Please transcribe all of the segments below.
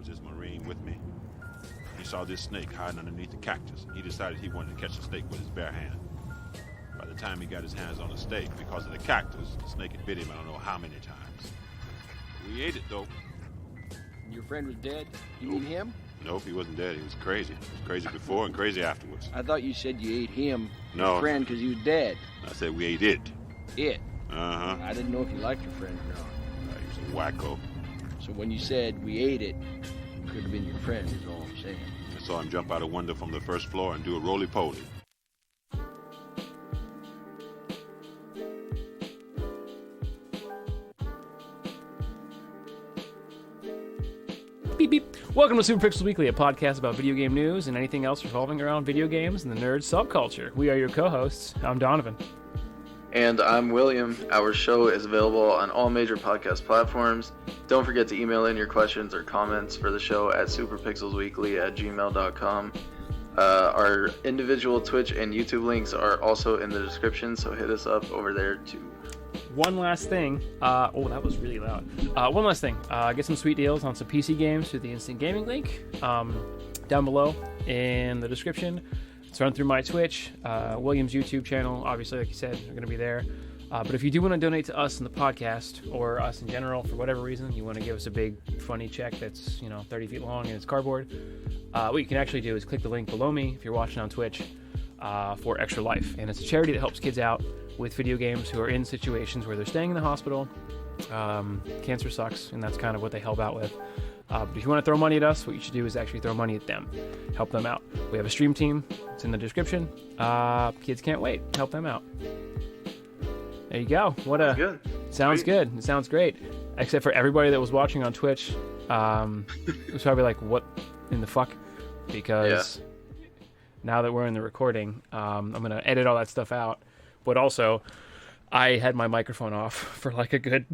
this Marine with me. He saw this snake hiding underneath the cactus. He decided he wanted to catch the snake with his bare hand. By the time he got his hands on the snake, because of the cactus, the snake had bit him I don't know how many times. We ate it, though. Your friend was dead? You eat him? Nope, he wasn't dead. He was crazy. He was crazy before and crazy afterwards. I thought you said you ate him, No. your friend, because he was dead. I said we ate it. It? Uh-huh. I didn't know if you liked your friend or not. He was a wacko. So when you said we ate it, it could have been your friend, is all I'm saying. I saw him jump out a window from the first floor and do a roly-poly. Beep, beep. Welcome to Super Pixels Weekly, a podcast about video game news and anything else revolving around video games and the nerd subculture. We are your co-hosts. I'm Donovan. And I'm William. Our show is available on all major podcast platforms. Don't forget to email in your questions or comments for the show at superpixelsweekly@gmail.com. Our individual Twitch and YouTube links are also in the description, so hit us up over there too. One last thing. Oh, that was really loud. One last thing. Get some sweet deals on some PC games through the Instant Gaming link down below in the description. It's run through my Twitch, William's YouTube channel. Obviously, like you said, are going to be there. But if you do want to donate to us in the podcast or us in general for whatever reason, you want to give us a big funny check that's 30 feet long and it's cardboard, what you can actually do is click the link below me if you're watching on Twitch for Extra Life. And it's a charity that helps kids out with video games who are in situations where they're staying in the hospital. Cancer sucks, and that's kind of what they help out with. But if you want to throw money at us, what you should do is actually throw money at them. Help them out. We have a stream team. It's in the description. Kids can't wait. Help them out. There you go. Good. Sounds good. It sounds great. Except for everybody that was watching on Twitch. It was probably like, what in the fuck? Because now that we're in the recording, I'm going to edit all that stuff out. But also, I had my microphone off for like a good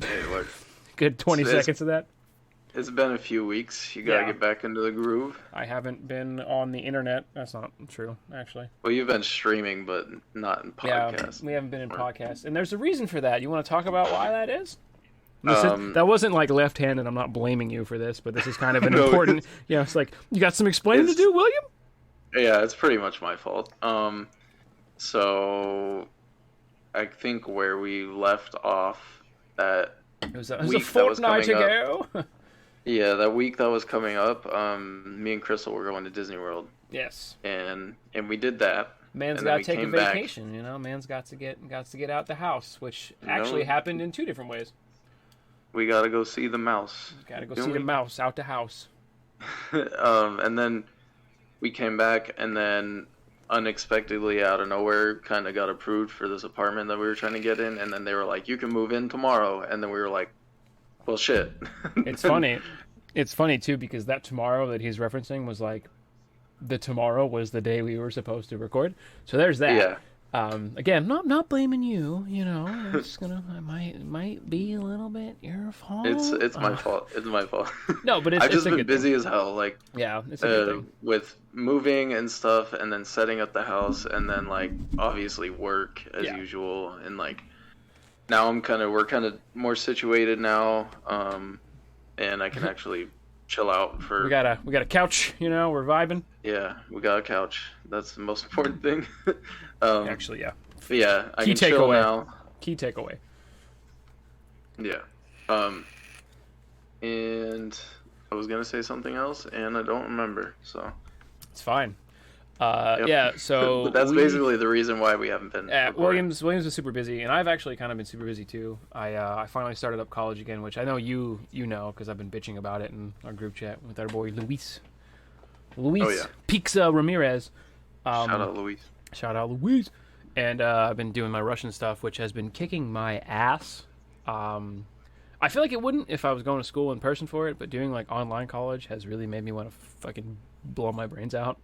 20 seconds of that. It's been a few weeks. You gotta get back into the groove. I haven't been on the internet. That's not true, actually. Well, you've been streaming, but not in podcasts. Yeah, we haven't been in podcasts. And there's a reason for that. You want to talk about why that is? That wasn't like left-handed. I'm not blaming you for this, but this is kind of an important... it's like, you got some explaining to do, William? Yeah, it's pretty much my fault. So... I think where we left off that it was a fortnight ago. Yeah, that week that was coming up, me and Crystal were going to Disney World. Yes. And we did that. Man's got to take a vacation, Man's got to get out the house, which actually happened in two different ways. We got to go see the mouse. Got to go see the mouse out the house. And then we came back, and then unexpectedly out of nowhere kind of got approved for this apartment that we were trying to get in, and then they were like, you can move in tomorrow, and then we were like, well, shit. It's funny too, because that tomorrow that he's referencing was like, the tomorrow was the day we were supposed to record, so there's that. Again, not blaming you, I'm just gonna, it might be a little bit your fault. It's my fault. It's my fault. No, but I've just been busy as hell, like, it's a good thing. With moving and stuff, and then setting up the house, and then like obviously work as usual, and like now we're kind of more situated now, and I can actually chill out for. We got a couch, we're vibing. Yeah, we got a couch. That's the most important thing. Actually, yeah. But yeah, I can chill now. Key takeaway. Yeah. And I was gonna say something else, and I don't remember. So. It's fine. Yep. Yeah, so... But that's basically the reason why we haven't been Williams was super busy, and I've actually kind of been super busy too. I finally started up college again, which I know you know, because I've been bitching about it in our group chat with our boy Luis. Pizza Ramirez. Shout out Luis. And I've been doing my Russian stuff, which has been kicking my ass. I feel like it wouldn't if I was going to school in person for it, but doing like online college has really made me want to fucking blow my brains out.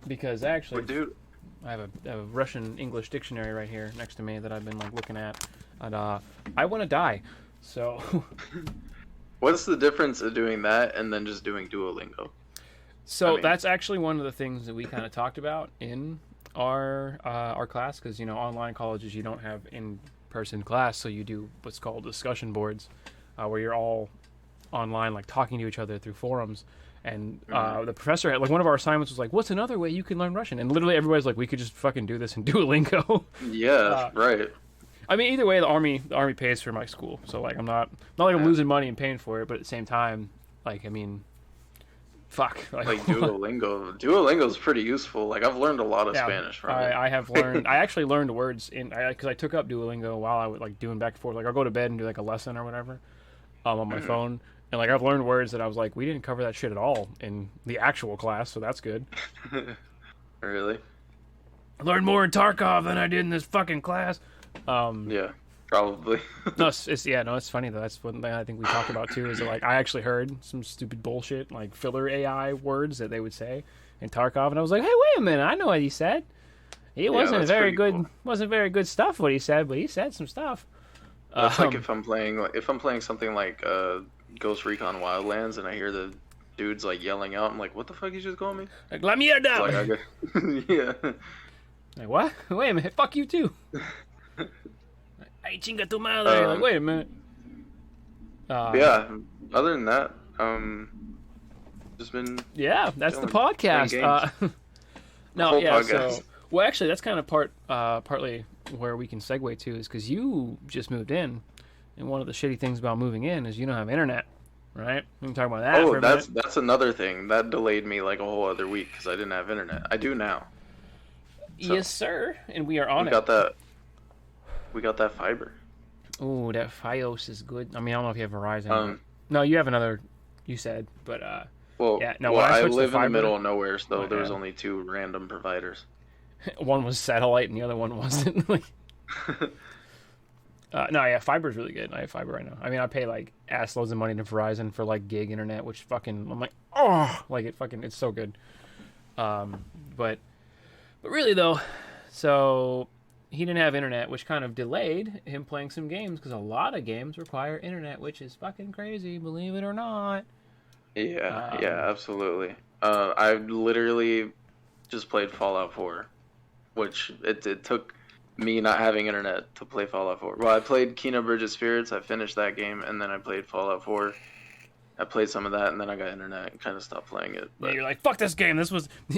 Because actually, I have a Russian English dictionary right here next to me that I've been like looking at, and I want to die. So, what's the difference of doing that and then just doing Duolingo? So that's actually one of the things that we kind of talked about in our class, because online colleges you don't have in-person class, so you do what's called discussion boards, where you're all online, like talking to each other through forums. And the professor had, like, one of our assignments was like, what's another way you can learn Russian? And literally everybody's like, we could just fucking do this in Duolingo. Yeah, right. I mean, either way, the army pays for my school, so like I'm not like I'm losing money and paying for it, but at the same time, like, I mean, fuck. Like Duolingo's pretty useful. Like, I've learned a lot of Spanish from it. I have learned. I actually learned words because I took up Duolingo while I was like doing back and forth. Like, I'll go to bed and do like a lesson or whatever, on my phone. And like I've learned words that I was like, we didn't cover that shit at all in the actual class, so that's good. Really? I learned more in Tarkov than I did in this fucking class. Yeah, probably. No, it's funny though. That's one thing I think we talked about too. Is that, like, I actually heard some stupid bullshit like filler AI words that they would say in Tarkov, and I was like, hey, wait a minute, I know what he said. He wasn't very good. Cool. Wasn't very good stuff what he said, but he said some stuff. That's like if I'm playing something like Ghost Recon Wildlands, and I hear the dudes like yelling out, I'm like, what the fuck you just called me? Like, La mierda! Like, yeah. Like, what? Wait a minute, fuck you too. Ay, chinga tu madre. Like, wait a minute. Yeah, other than that, just been... Yeah, that's the podcast. Podcast. So... Well, actually, that's kind of partly where we can segue to, is because you just moved in, and one of the shitty things about moving in is you don't have internet, right? We can talk about that for a minute. That's another thing. That delayed me like a whole other week because I didn't have internet. I do now. So yes, sir, and we are on it. We got that fiber. Ooh, that Fios is good. I mean, I don't know if you have Verizon. No, you have another. You said, but I live in the middle of nowhere, so there's only two random providers. One was satellite, and the other one wasn't. Fiber's really good. I have fiber right now. I mean, I pay like ass loads of money to Verizon for like gig internet, which fucking I'm like, it's so good. But really though, so he didn't have internet, which kind of delayed him playing some games because a lot of games require internet, which is fucking crazy, believe it or not. Yeah, absolutely. I literally just played Fallout 4, which it took me not having internet to play Fallout 4. Well, I played Kena Bridge of Spirits, I finished that game, and then I played Fallout 4. I played some of that, and then I got internet and kind of stopped playing it. But... Yeah, you're like, fuck this game.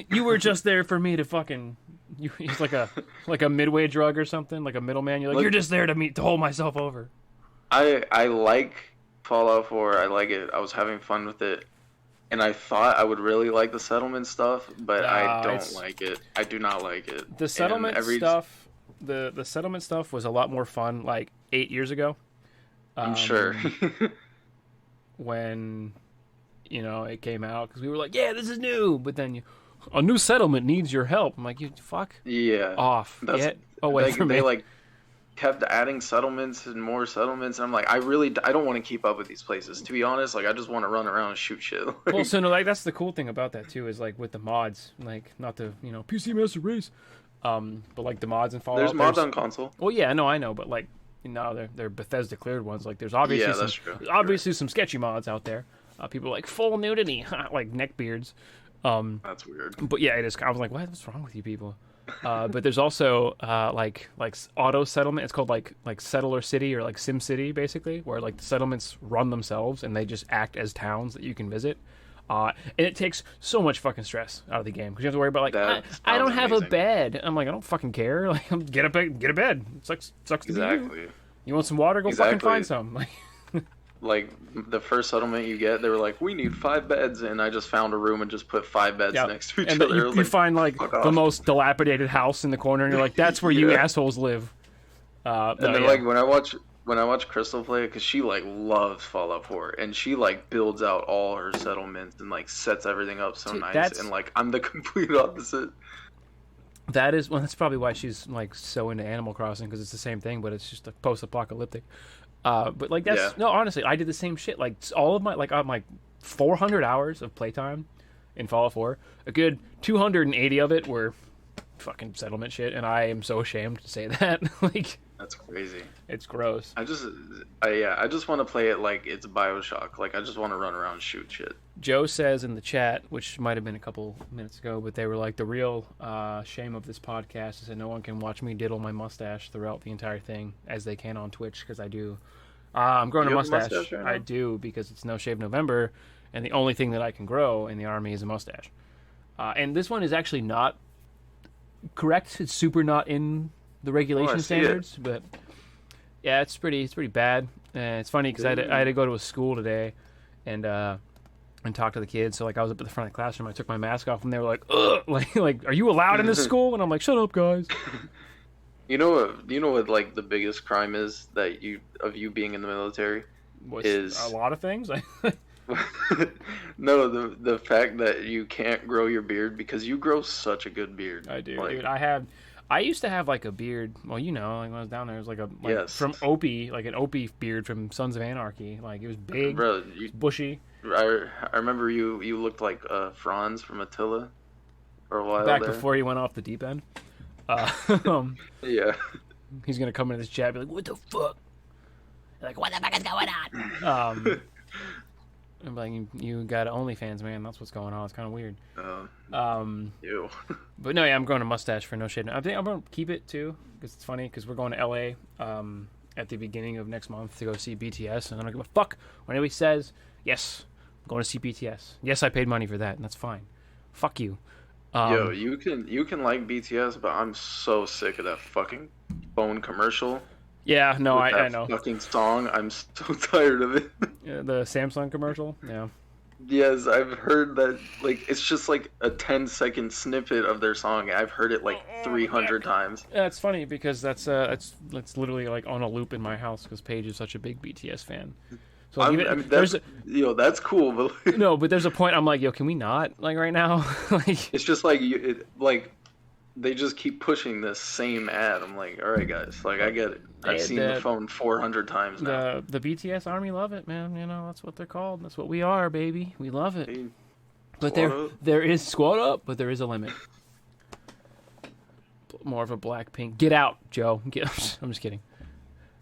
You were just there for me to fucking... It's like a midway drug or something, like a middleman. You're like, you're just there to hold myself over. I like Fallout 4. I like it. I was having fun with it. And I thought I would really like the settlement stuff, but I don't like it. I do not like it. The settlement stuff... The settlement stuff was a lot more fun like 8 years ago. I'm sure. When, it came out, because we were like, yeah, this is new. But then a new settlement needs your help. I'm like, you fuck off. Get away from me. They like kept adding settlements and more settlements. And I'm like, I don't want to keep up with these places. To be honest, like I just want to run around and shoot shit. Well, so no, like that's the cool thing about that too, is like with the mods, like not the, PC Master Race. But like the mods and Fallout. There's mods on console. Well, yeah, no, I know, but like, they're Bethesda cleared ones. Like, there's obviously some sketchy mods out there. People like full nudity, like neckbeards. That's weird. But yeah, it is. I was like, what's wrong with you people? But there's also like auto settlement. It's called like Settler City or like Sim City, basically, where like the settlements run themselves and they just act as towns that you can visit. And it takes so much fucking stress out of the game because you have to worry about like I don't have a bed. I'm like, I don't fucking care. Like, get a bed. It sucks to be you. You want some water? Go fucking find some. Like the first settlement you get, they were like, we need 5 beds, and I just found a room and just put 5 beds next to each other. And you find like the most dilapidated house in the corner, and you're like, that's where you assholes live. And then like when I watch Crystal play, because she like loves Fallout 4, and she like builds out all her settlements and like sets everything up so nice, and like I'm the complete opposite. That's probably why she's like so into Animal Crossing, because it's the same thing, but it's just like post-apocalyptic. But like no, honestly, I did the same shit. Like all of my I'm like 400 hours of playtime in Fallout 4, a good 280 of it were fucking settlement shit, and I am so ashamed to say that. Like, that's crazy. It's gross. I just want to play it like it's BioShock. Like I just want to run around and shoot shit. Joe says in the chat, which might have been a couple minutes ago, but they were like, the real shame of this podcast is that no one can watch me diddle my mustache throughout the entire thing as they can on Twitch, because I do I'm growing a You have a mustache. mustache right now? I do, because it's No Shave November, and the only thing that I can grow in the Army is a mustache. And this one is actually not correct. It's super not in the regulation see it. standards, but yeah, it's pretty bad. It's funny because I had to go to a school today and talk to the kids. So like I was up at the front of the classroom, I took my mask off, and they were like, "Ugh!" like are you allowed in this school? And I'm like, "Shut up, guys." You know what like the biggest crime is that you being in the military is a lot of things. no, the fact that you can't grow your beard because you grow such a good beard. I do, like, dude. I used to have like a beard. Well, like when I was down there, it was like Yes. from Opie, like an Opie beard from Sons of Anarchy. Like it was big, Bro, bushy. I remember you looked like Franz from Attila for a while Back there. before he went off the deep end. Yeah. He's gonna come into this chat and be like, "What the fuck?" Like, "What the fuck is going on?" I'm like, "You got OnlyFans, man. That's what's going on. It's kind of weird." Ew. But no, yeah, I'm growing a mustache for No Shade. I think I'm gonna keep it too, because it's funny. Because we're going to LA at the beginning of next month to go see BTS, and I don't give a fuck when anybody says, "Yes, I'm going to see BTS." Yes, I paid money for that, and that's fine. Fuck you. Yo, you can like BTS, but I'm so sick of that fucking phone commercial. Yeah, no, with I that know. fucking song. I'm so tired of it. Yeah, the Samsung commercial. Yeah. Yes, I've heard that. Like, it's just like a 10-second snippet of their song. I've heard it like 300 times. Yeah, it's funny because that's literally like on a loop in my house because Paige is such a big BTS fan. So like, that's cool, but no, but there's a point I'm like, yo, can we not like right now? Like, it's just like like they just keep pushing this same ad. I'm like, all right, guys, like I get it. I've seen the phone 400 times now. The BTS Army love it, man. You know that's what they're called. That's what we are, baby. We love it. Hey, But there is squad up, but there is a limit. More of a Blackpink. Get out, Joe. I'm just kidding.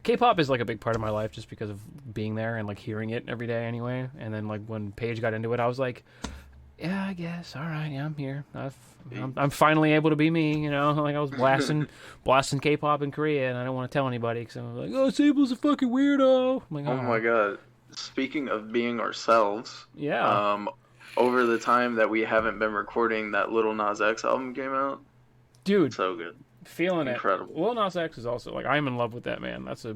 K-pop is like a big part of my life just because of being there and like hearing it every day anyway. And then like when Paige got into it, I was like, yeah, I guess. All right, yeah, I'm here. I'm finally able to be me, you know. Like I was blasting K-pop in Korea, and I don't want to tell anybody because I'm like, oh, Sable's a fucking weirdo. I'm like, oh my god. Speaking of being ourselves, yeah. Over the time that we haven't been recording, that Lil Nas X album came out. Dude, so good. Feeling incredible. Lil Nas X is also like I'm in love with that man. That's a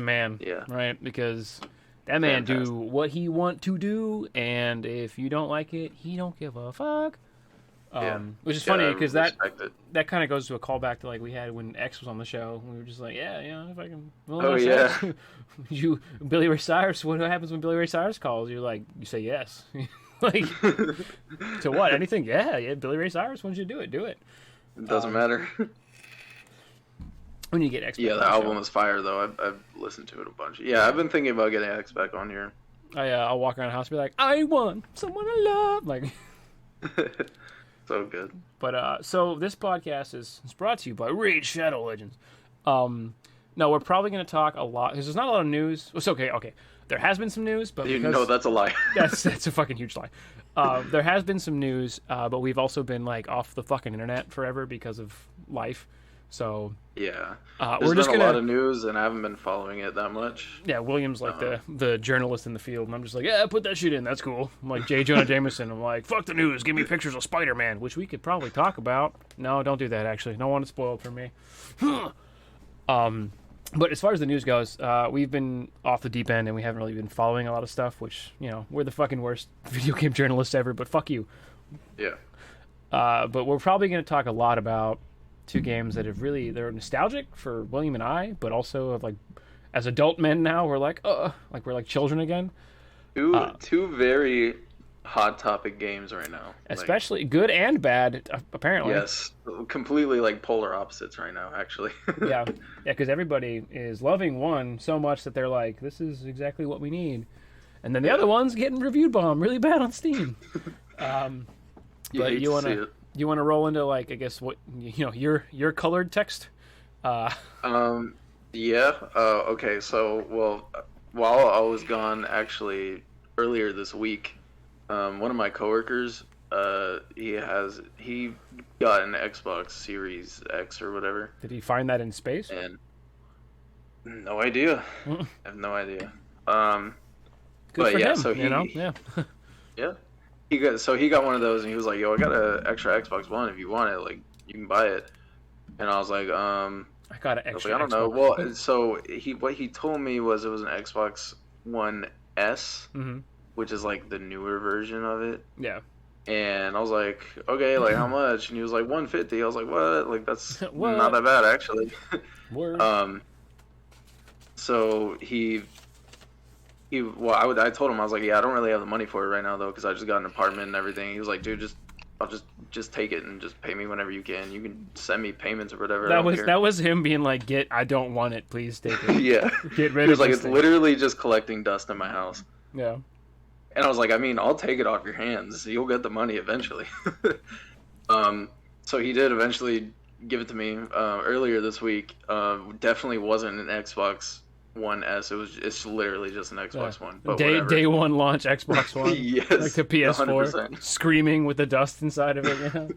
man, yeah, right? Because that man do what he want to do, and if you don't like it, he don't give a fuck. Which is funny because that kind of goes to a callback to like we had when X was on the show. We were just like, yeah, if I can. Oh yeah. You Billy Ray Cyrus. What happens when Billy Ray Cyrus calls? You say yes. Like to what? Anything? Yeah. Billy Ray Cyrus wants you to do it. Do it. It doesn't matter. When you get X. Yeah, the album is fire though. I've listened to it a bunch. Yeah, I've been thinking about getting X back on here. I'll walk around the house and be like, I want someone to love. Like. So good. But so this podcast is brought to you by Raid Shadow Legends. No, we're probably going to talk a lot because there's not a lot of news. It's okay. There has been some news, but no, that's a lie. that's a fucking huge lie. There has been some news, but we've also been like off the fucking internet forever because of life. So yeah, we're just been a lot of news, and I haven't been following it that much. Yeah, William's like the journalist in the field, and I'm just like, yeah, put that shit in. That's cool. I'm like J. Jonah Jameson. I'm like, fuck the news. Give me pictures of Spider-Man, which we could probably talk about. No, don't do that. Actually, don't want it spoiled for me. But as far as the news goes, we've been off the deep end, and we haven't really been following a lot of stuff. Which we're the fucking worst video game journalists ever. But fuck you. Yeah. But we're probably going to talk a lot about two games that they're nostalgic for William and I, but also of like as adult men now we're like we're like children again. Two very hot topic games right now, especially good and bad apparently. Yes, completely like polar opposites right now actually. yeah, because everybody is loving one so much that they're like, this is exactly what we need, and then the other one's getting reviewed bomb really bad on Steam. But you want to roll into like, I guess what your colored text? Yeah. Okay. So while I was gone, actually earlier this week, one of my coworkers, he got an Xbox Series X or whatever. Did he find that in space? And No idea. I have no idea. Good but for yeah, him, so he, you know? Yeah. yeah, he got one of those, and he was like, "Yo, I got an extra Xbox One. If you want it, like, you can buy it." And I was like, I got an I was extra like, I don't know. Xbox. Well, so what he told me was it was an Xbox One S, which is like the newer version of it. Yeah. And I was like, okay, like how much? And he was like, 150. I was like, what? Like that's What? not that bad actually. Word. So I told him, I was like, yeah, I don't really have the money for it right now though, because I just got an apartment and everything. He was like, dude, I'll just take it and just pay me whenever you can. You can send me payments or whatever. That was him being like, I don't want it, please take it. Yeah. Get rid He was of like, this it's thing. literally just collecting dust in my house. Yeah. And I was like, I mean, I'll take it off your hands. You'll get the money eventually. So he did eventually give it to me earlier this week. Definitely wasn't an Xbox One S. It's literally just an Xbox One. But Day one launch Xbox One. Yes, like the PS4, 100%. Screaming with the dust inside of it. You know?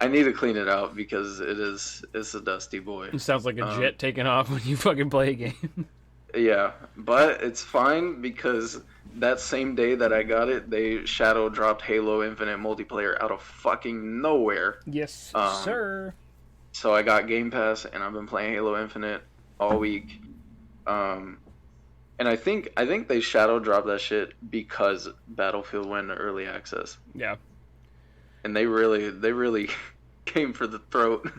I need to clean it out because it's a dusty boy. It sounds like a jet taking off when you fucking play a game. Yeah, but it's fine because that same day that I got it, they shadow dropped Halo Infinite multiplayer out of fucking nowhere. Yes, sir. So I got Game Pass and I've been playing Halo Infinite all week. And I think they shadow dropped that shit because Battlefield went into early access. Yeah. And they really came for the throat.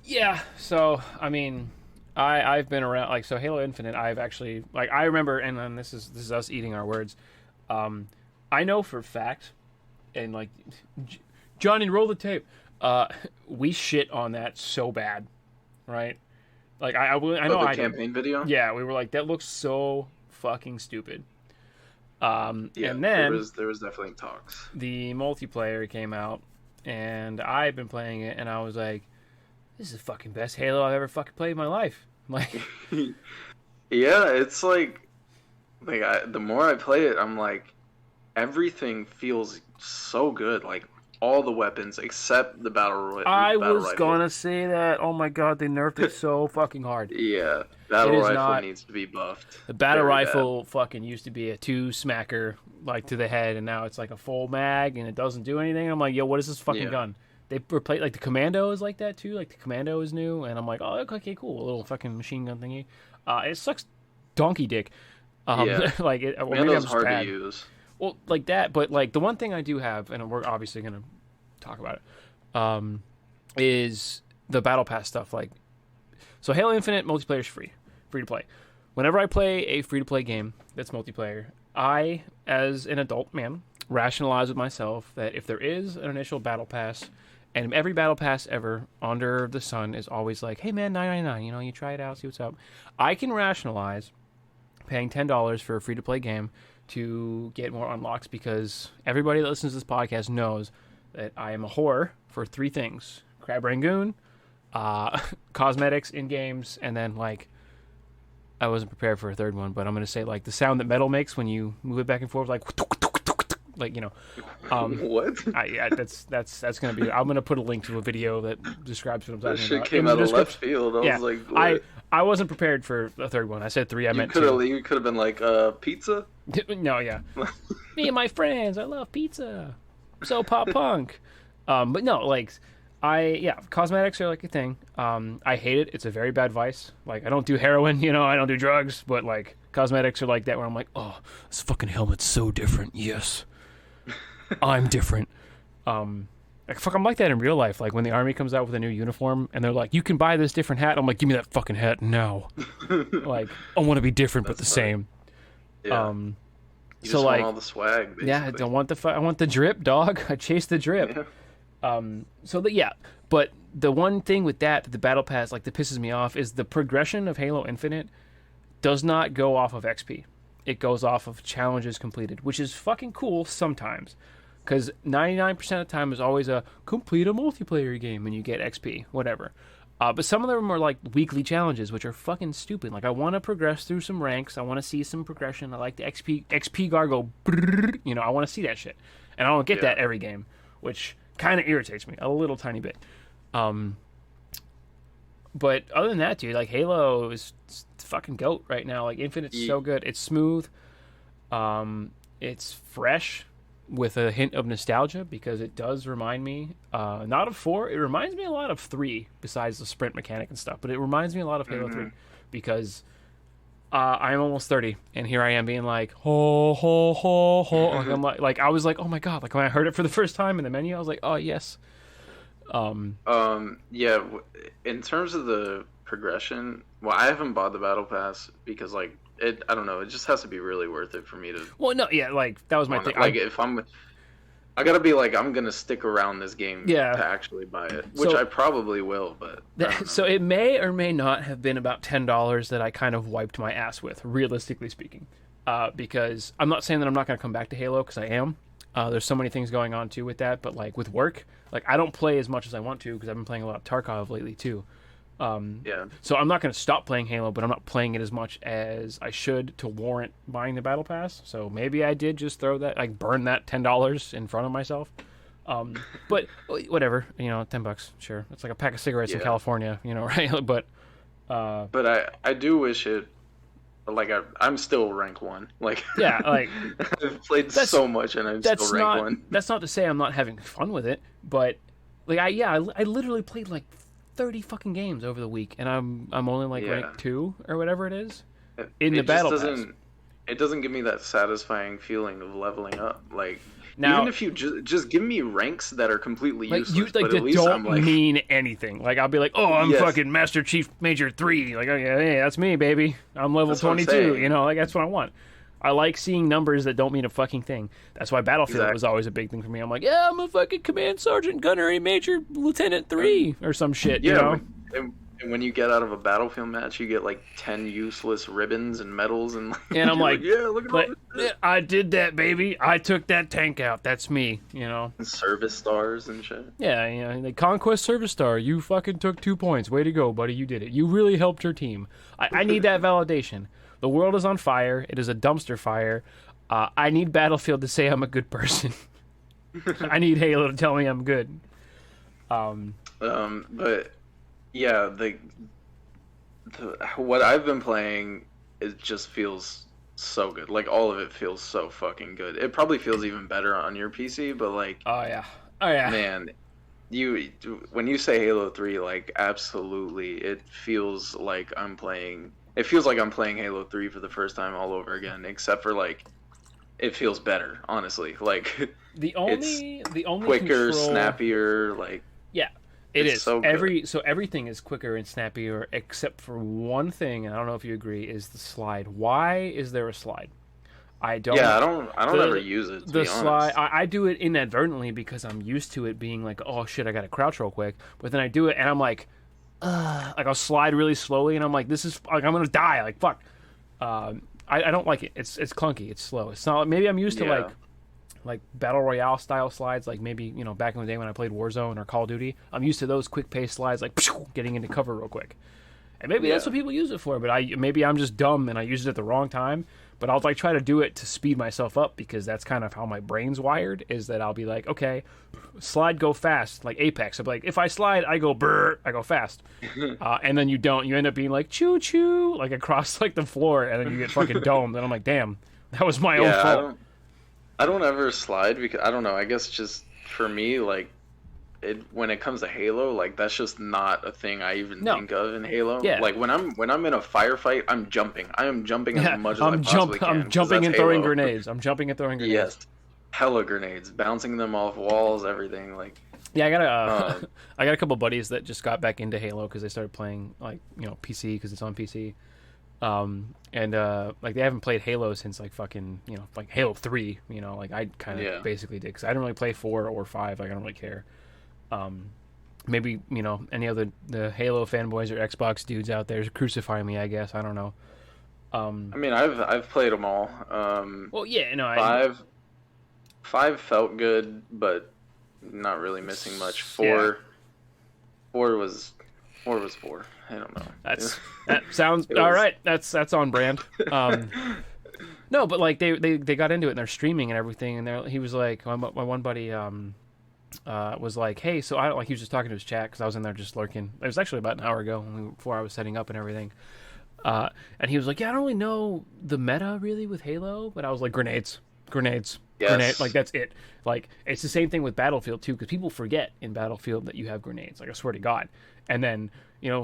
Yeah. So I mean, I've been around, like, so Halo Infinite, I've actually, like, I remember, and then this is us eating our words. I know for a fact, and like, Johnny, roll the tape. We shit on that so bad, right? Like I know the I campaign video. Yeah, we were like, that looks so fucking stupid. Yeah, and then there was definitely talks. The multiplayer came out, and I've been playing it, and I was like, this is the fucking best Halo I've ever fucking played in my life. Like, yeah, it's like the more I play it, I'm like, everything feels so good. Like all the weapons except the battle royale. I was gonna say that. Oh my god, they nerfed it so fucking hard. Yeah, battle rifle needs to be buffed. The battle rifle fucking used to be a 2-smacker, like, to the head, and now it's like a full mag, and it doesn't do anything. I'm like, yo, what is this fucking gun? They replaced, like, the commando is like that too. Like, the commando is new, and I'm like, oh, okay, cool, a little fucking machine gun thingy. It sucks donkey dick. Yeah, like, commando's hard to use. Well, like that, but like the one thing I do have, and we're obviously gonna talk about it, is the battle pass stuff. Like, so Halo Infinite multiplayer is free to play. Whenever I play a free to play game that's multiplayer, I, as an adult man, rationalize with myself that if there is an initial battle pass, and every battle pass ever under the sun is always like, hey man, $9.99, you know, you try it out, see what's up. I can rationalize paying $10 for a free to play game to get more unlocks, because everybody that listens to this podcast knows that I am a whore for 3 things: Crab Rangoon, cosmetics in games, and then, like, I wasn't prepared for a third one, but I'm going to say, like, the sound that metal makes when you move it back and forth, like you know. What? That's going to be. I'm going to put a link to a video that describes what I'm talking that shit about. Came out of left field. I was like, what? I wasn't prepared for a third one. I said 3. I meant 2. You could have been like, pizza? No, yeah. Me and my friends, I love pizza. So pop punk. But no, like, cosmetics are like a thing. I hate it. It's a very bad vice. Like, I don't do heroin, you know, I don't do drugs, but like cosmetics are like that, where I'm like, oh, this fucking helmet's so different. Yes. I'm different. Like, fuck, I'm like that in real life. Like, when the army comes out with a new uniform and they're like, you can buy this different hat. I'm like, give me that fucking hat now. Like, I want to be different but the same. Yeah. You so, just like, want all the swag, basically. yeah, I don't want I want the drip, dog. I chase the drip. Yeah. But the one thing with that the battle pass, like, that pisses me off is the progression of Halo Infinite does not go off of XP. It goes off of challenges completed, which is fucking cool sometimes, because 99% of the time is always a complete a multiplayer game and you get XP, whatever. But some of them are like weekly challenges, which are fucking stupid. Like, I want to progress through some ranks. I want to see some progression. I like the XP gargle. You know, I want to see that shit. And I don't get that every game, which kind of irritates me a little tiny bit. but other than that, dude, like Halo is fucking GOAT right now. Like Infinite's so good. It's smooth. It's fresh with a hint of nostalgia because it does remind me, not of 4. It reminds me a lot of 3, besides the sprint mechanic and stuff. But it reminds me a lot of Halo 3 because I'm almost 30, and here I am being like, ho ho ho ho. Like I'm like I was like, oh my god! Like when I heard it for the first time in the menu, I was like, oh yes. Yeah. In terms of the progression, well, I haven't bought the battle pass because like I don't know. It just has to be really worth it for me to. Well, no, yeah, like that was my thing. Like if I gotta be like I'm gonna stick around this game to actually buy it, which I probably will. But so it may or may not have been about $10 that I kind of wiped my ass with, realistically speaking, because I'm not saying that I'm not gonna come back to Halo because I am. There's so many things going on too with that, but like with work, like I don't play as much as I want to because I've been playing a lot of Tarkov lately too. So I'm not going to stop playing Halo, but I'm not playing it as much as I should to warrant buying the battle pass. So maybe I did just throw that, like burn that $10 in front of myself. But whatever, $10, sure. It's like a pack of cigarettes in California, right? But I do wish it. Like I'm still rank 1. Like yeah, like I've played so much and I'm still rank 1. That's not to say I'm not having fun with it, but like I literally played like 30 fucking games over the week, and I'm only like rank 2 or whatever it is in the battle pass. It doesn't give me that satisfying feeling of leveling up. Like now, even if you just give me ranks that are completely like useless, but at least don't I'm like mean anything. Like I'll be like, oh, I'm fucking Master Chief Major 3. Like, okay, hey, that's me, baby. I'm level 22. Like that's what I want. I like seeing numbers that don't mean a fucking thing. That's why Battlefield was always a big thing for me. I'm like, yeah, I'm a fucking Command Sergeant Gunnery Major Lieutenant 3 or some shit, And when you get out of a Battlefield match, you get like 10 useless ribbons and medals, and I'm like, yeah, look at all this. I did that, baby. I took that tank out. That's me, And service stars and shit. Yeah, the Conquest Service Star. You fucking took 2 points. Way to go, buddy. You did it. You really helped your team. I need that validation. The world is on fire. It is a dumpster fire. I need Battlefield to say I'm a good person. I need Halo to tell me I'm good. But yeah, the what I've been playing, it just feels so good. Like all of it feels so fucking good. It probably feels even better on your PC, but like, oh yeah, man, when you say Halo 3, like absolutely, it feels like I'm playing. It feels like I'm playing Halo 3 for the first time all over again, except for like, it feels better, honestly. Like the only quicker, control... snappier, like it is. So everything is quicker and snappier except for one thing. I don't know if you agree. Is the slide? Why is there a slide? I don't. Yeah, I don't ever use it. To be honest. Slide. I do it inadvertently because I'm used to it being like, oh shit, I got to crouch real quick. But then I do it and I'm like I'll slide really slowly and I'm like, this is like I'm gonna die. Like fuck. I don't like it. It's clunky. It's slow. It's not. Maybe I'm used to like battle royale style slides, like maybe back in the day when I played Warzone or Call of Duty. I'm used to those quick pace slides, like getting into cover real quick. And maybe that's what people use it for. But maybe I'm just dumb and I used it at the wrong time. But I'll like try to do it to speed myself up because that's kind of how my brain's wired. Is that I'll be like, okay, slide, go fast, like Apex. I'll be like, if I slide, I go brr, I go fast. And then you don't. You end up being like choo choo, like across like the floor, and then you get fucking domed. And I'm like, damn, that was my own fault. I don't ever slide because I don't know. I guess just for me, like when it comes to Halo, like that's just not a thing I even think of in Halo. Yeah. Like when I'm in a firefight, I'm jumping. I am jumping as much as I possibly can. I'm jumping and throwing grenades. I'm jumping and throwing grenades. Yes, hella grenades, bouncing them off walls, everything. Like yeah, I got I got a couple buddies that just got back into Halo because they started playing like PC because it's on PC. Like they haven't played Halo since like fucking like Halo 3. Like I kind of basically did because I didn't really play 4 or 5. Like I don't really care. Maybe any of the Halo fanboys or Xbox dudes out there crucify me. I guess I don't know. I mean, I've played them all. Well, yeah, no. Five felt good, but not really missing much. Four was 4. I don't know. That sounds all right. That's on brand. No, but like they got into it and they're streaming and everything. And he was like, my one buddy, was like, hey, so I don't like, he was just talking to his chat because I was in there just lurking. It was actually about an hour ago before I was setting up and everything. And he was like, yeah, I don't really know the meta really with Halo, but I was like, grenades, Yes. grenade, like that's it. Like it's the same thing with Battlefield too, because people forget in Battlefield that you have grenades. Like I swear to God. And then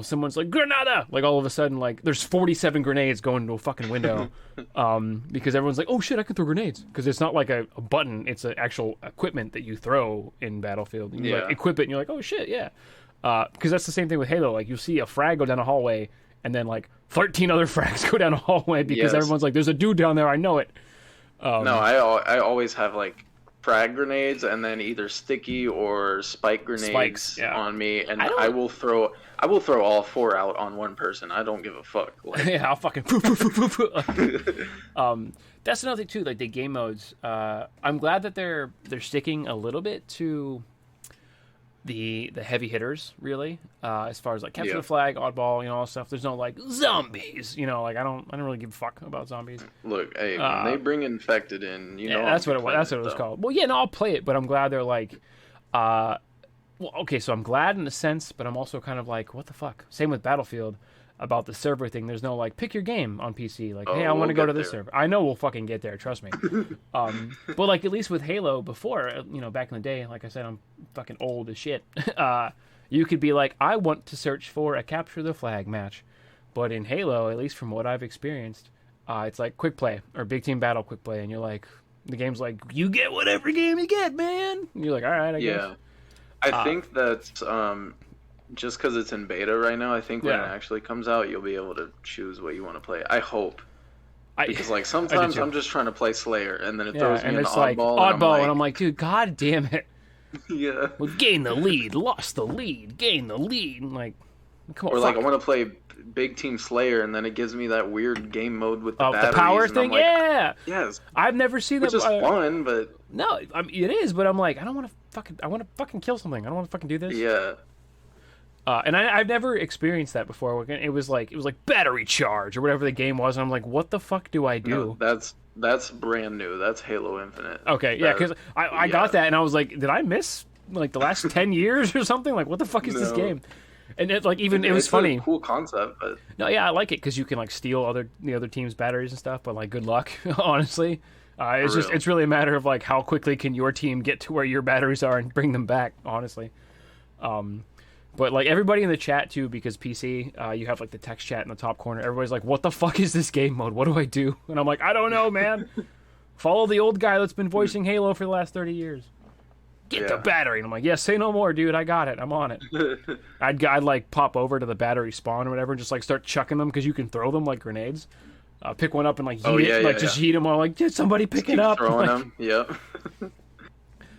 someone's like Grenada, like all of a sudden like there's 47 grenades going into a fucking window, because everyone's like, oh shit, I can throw grenades, because it's not like a button, it's an actual equipment that you throw in Battlefield. You like equip it and you're like, oh shit, yeah. Because that's the same thing with Halo. Like you see a frag go down a hallway and then like 13 other frags go down a hallway because everyone's like, there's a dude down there, I know it. No, I always have like frag grenades and then either sticky or spike grenades on me, and I will throw all 4 out on one person. I don't give a fuck. Like, yeah, I'll fucking. That's another thing too. Like the game modes. I'm glad that they're sticking a little bit to the heavy hitters, really, as far as like capture the flag, oddball, all that stuff. There's no like zombies, like I don't really give a fuck about zombies. Look, hey, when they bring infected in, that's what it was. That's what it was called. Well, yeah, no, I'll play it, but I'm glad they're like, well, okay, so I'm glad in a sense, but I'm also kind of like, what the fuck? Same with Battlefield. About the server thing, there's no like pick your game on PC. Like, hey, I want to go to this server. I know we'll fucking get there, trust me. But like at least with Halo before, back in the day, like I said, I'm fucking old as shit. You could be like, I want to search for a capture the flag match. But in Halo, at least from what I've experienced, it's like quick play or big team battle quick play, and you're like, the game's like, you get whatever game you get, man. And you're like, all right, I guess. I think that's just because it's in beta right now, I think when it actually comes out, you'll be able to choose what you want to play. I hope. Because like sometimes I'm just trying to play Slayer, and then it throws me in the oddball, and I'm like, dude, god damn it. Yeah. Well, gain the lead, lost the lead, gain the lead. I'm like, come on. Or like I want to play big team Slayer, and then it gives me that weird game mode with the batteries, the power thing. Like, yeah. Yes. I've never seen that. Which is fun, but no, I mean, it is. But I'm like, I want to fucking kill something. I don't want to fucking do this. Yeah. And I've never experienced that before. It was like battery charge or whatever the game was, and I'm like, what the fuck do I do? No, that's brand new. That's Halo Infinite. Okay, yeah, because I got that, and I was like, did I miss like the last 10 years or something? Like, what the fuck is this game? And it like even it was funny. A cool concept, but no, yeah, I like it because you can like steal the other team's batteries and stuff. But like, good luck, honestly. It's really a matter of like how quickly can your team get to where your batteries are and bring them back. Honestly. But like everybody in the chat too, because PC, you have like the text chat in the top corner. Everybody's like, "What the fuck is this game mode? What do I do?" And I'm like, "I don't know, man. Follow the old guy that's been voicing Halo for the last 30 years. Get the battery." And I'm like, "Yeah, say no more, dude. I got it. I'm on it." I'd like pop over to the battery spawn or whatever, and just like start chucking them because you can throw them like grenades. Pick one up and like yeet it, just yeet them all. Like, did somebody pick it up? Throwing like, them. Yep.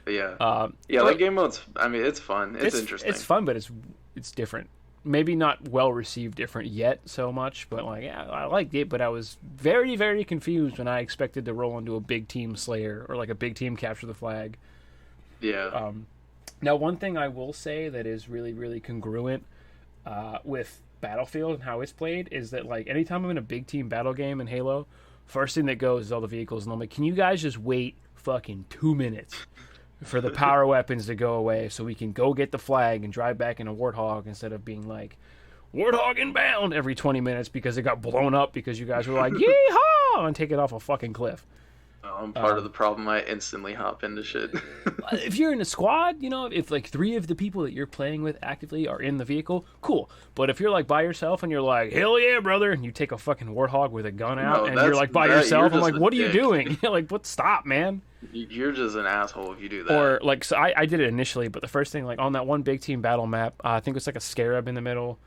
That game mode's. I mean, it's fun. It's interesting. It's fun, but it's different. Maybe not well received, different yet so much, but like I liked it. But I was very, very confused when I expected to roll into a big team Slayer or like a big team capture the flag. Yeah. Now, one thing I will say that is really, really congruent with Battlefield and how it's played is that like anytime I'm in a big team battle game in Halo, first thing that goes is all the vehicles, and I'm like, can you guys just wait fucking 2 minutes for the power weapons to go away so we can go get the flag and drive back in a Warthog instead of being like, Warthog inbound every 20 minutes because it got blown up because you guys were like, yeehaw, and take it off a fucking cliff. I'm part of the problem. I instantly hop into shit. If you're in a squad, if like 3 of the people that you're playing with actively are in the vehicle, cool. But if you're like by yourself and you're like, hell yeah, brother, and you take a fucking Warthog with a gun out and you're like by yourself, I'm like, what are you doing? Like, what? Stop, man. You're just an asshole if you do that. Or like, so I did it initially, but the first thing, like on that one big team battle map, I think it's like a scarab in the middle,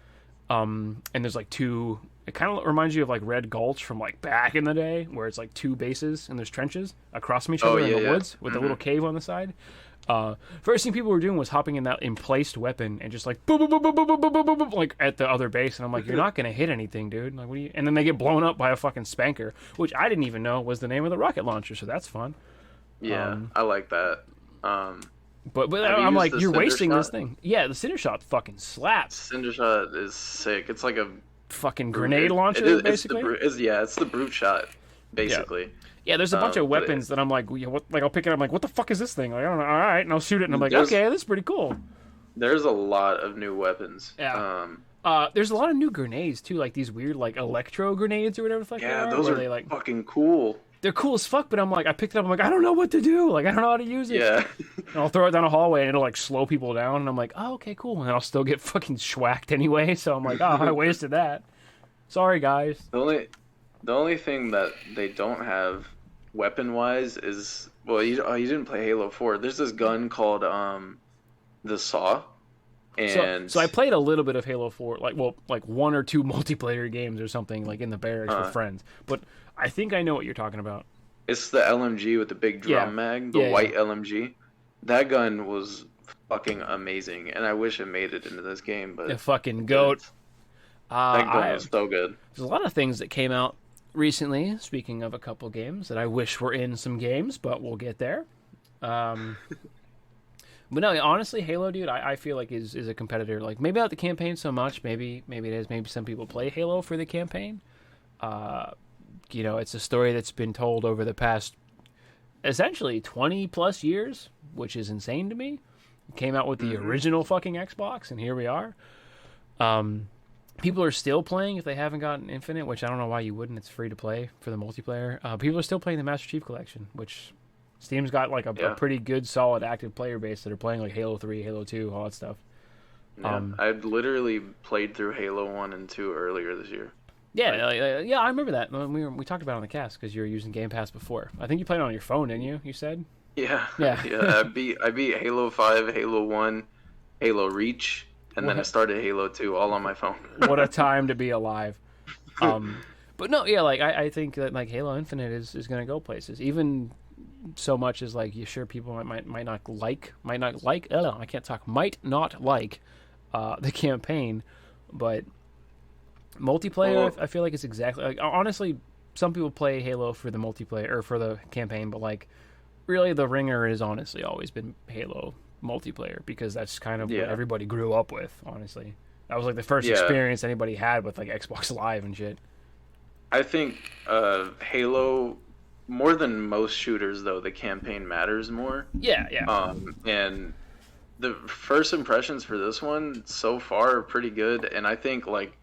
and there's like 2. It kind of reminds you of like Red Gulch from like back in the day, where it's like 2 bases and there's trenches across from each other in the woods with a little cave on the side. First thing people were doing was hopping in that emplaced weapon and just like boom, boom, boom, boom, boom, boom, boom, boom, boom, like at the other base, and I'm like, you're not gonna hit anything, dude. Like, what do you? And then they get blown up by a fucking spanker, which I didn't even know was the name of the rocket launcher, so that's fun. Yeah, I like that. But I'm like, you're wasting this thing. Yeah, the cinder shot fucking slaps. Cinder shot is sick. It's like a fucking grenade launcher, basically. It's the brute shot. basically. Yeah, there's a bunch of weapons that I'm like, I'll pick it up, I'm like, what the fuck is this thing? Like, I don't know, all right, and I'll shoot it, and I'm like, okay, this is pretty cool. There's a lot of new weapons. Yeah. There's a lot of new grenades, too, like these weird, like, electro grenades or whatever the fuck they are. Yeah, those are like, fucking cool. They're cool as fuck, but I'm like, I picked it up, I'm like, I don't know what to do. Like, I don't know how to use it. Yeah. And I'll throw it down a hallway, and it'll, like, slow people down, and I'm like, oh, okay, cool. And I'll still get fucking schwacked anyway, so I'm like, oh, I wasted that. Sorry, guys. The only thing that they don't have weapon-wise is, well, you didn't play Halo 4. There's this gun called the Saw, and so I played a little bit of Halo 4, like one or two multiplayer games or something, like in the barracks with friends. But I think I know what you're talking about. It's the LMG with the big drum mag, the white LMG. That gun was fucking amazing, and I wish it made it into this game. But the fucking goat. That gun was so good. There's a lot of things that came out recently, speaking of a couple games that I wish were in some games, but we'll get there. But no, honestly, Halo, dude, I feel like is a competitor. Like, maybe not the campaign so much. Maybe it is. Maybe some people play Halo for the campaign. It's a story that's been told over the past, essentially, 20-plus years, which is insane to me. It came out with the original fucking Xbox, and here we are. People are still playing if they haven't gotten Infinite, which I don't know why you wouldn't. It's free to play for the multiplayer. People are still playing the Master Chief Collection, which Steam's got like a pretty good, solid, active player base that are playing like Halo 3, Halo 2, all that stuff. Yeah, I literally played through Halo 1 and 2 earlier this year. Yeah, I remember that. We talked about it on the cast because you were using Game Pass before. I think you played it on your phone, didn't you? You said? Yeah. I beat Halo 5, Halo 1, Halo Reach, and then I started Halo 2 all on my phone. What a time to be alive. But no, yeah, like I think that like Halo Infinite is going to go places. Even so much as like people might not like the campaign, but multiplayer, I feel like it's exactly like, honestly, some people play Halo for the multiplayer or for the campaign, but like really the ringer has honestly always been Halo multiplayer because that's kind of what everybody grew up with. Honestly, that was like the first experience anybody had with like Xbox Live and shit. I think Halo, more than most shooters, though, the campaign matters more. Yeah. And the first impressions for this one so far are pretty good, and I think like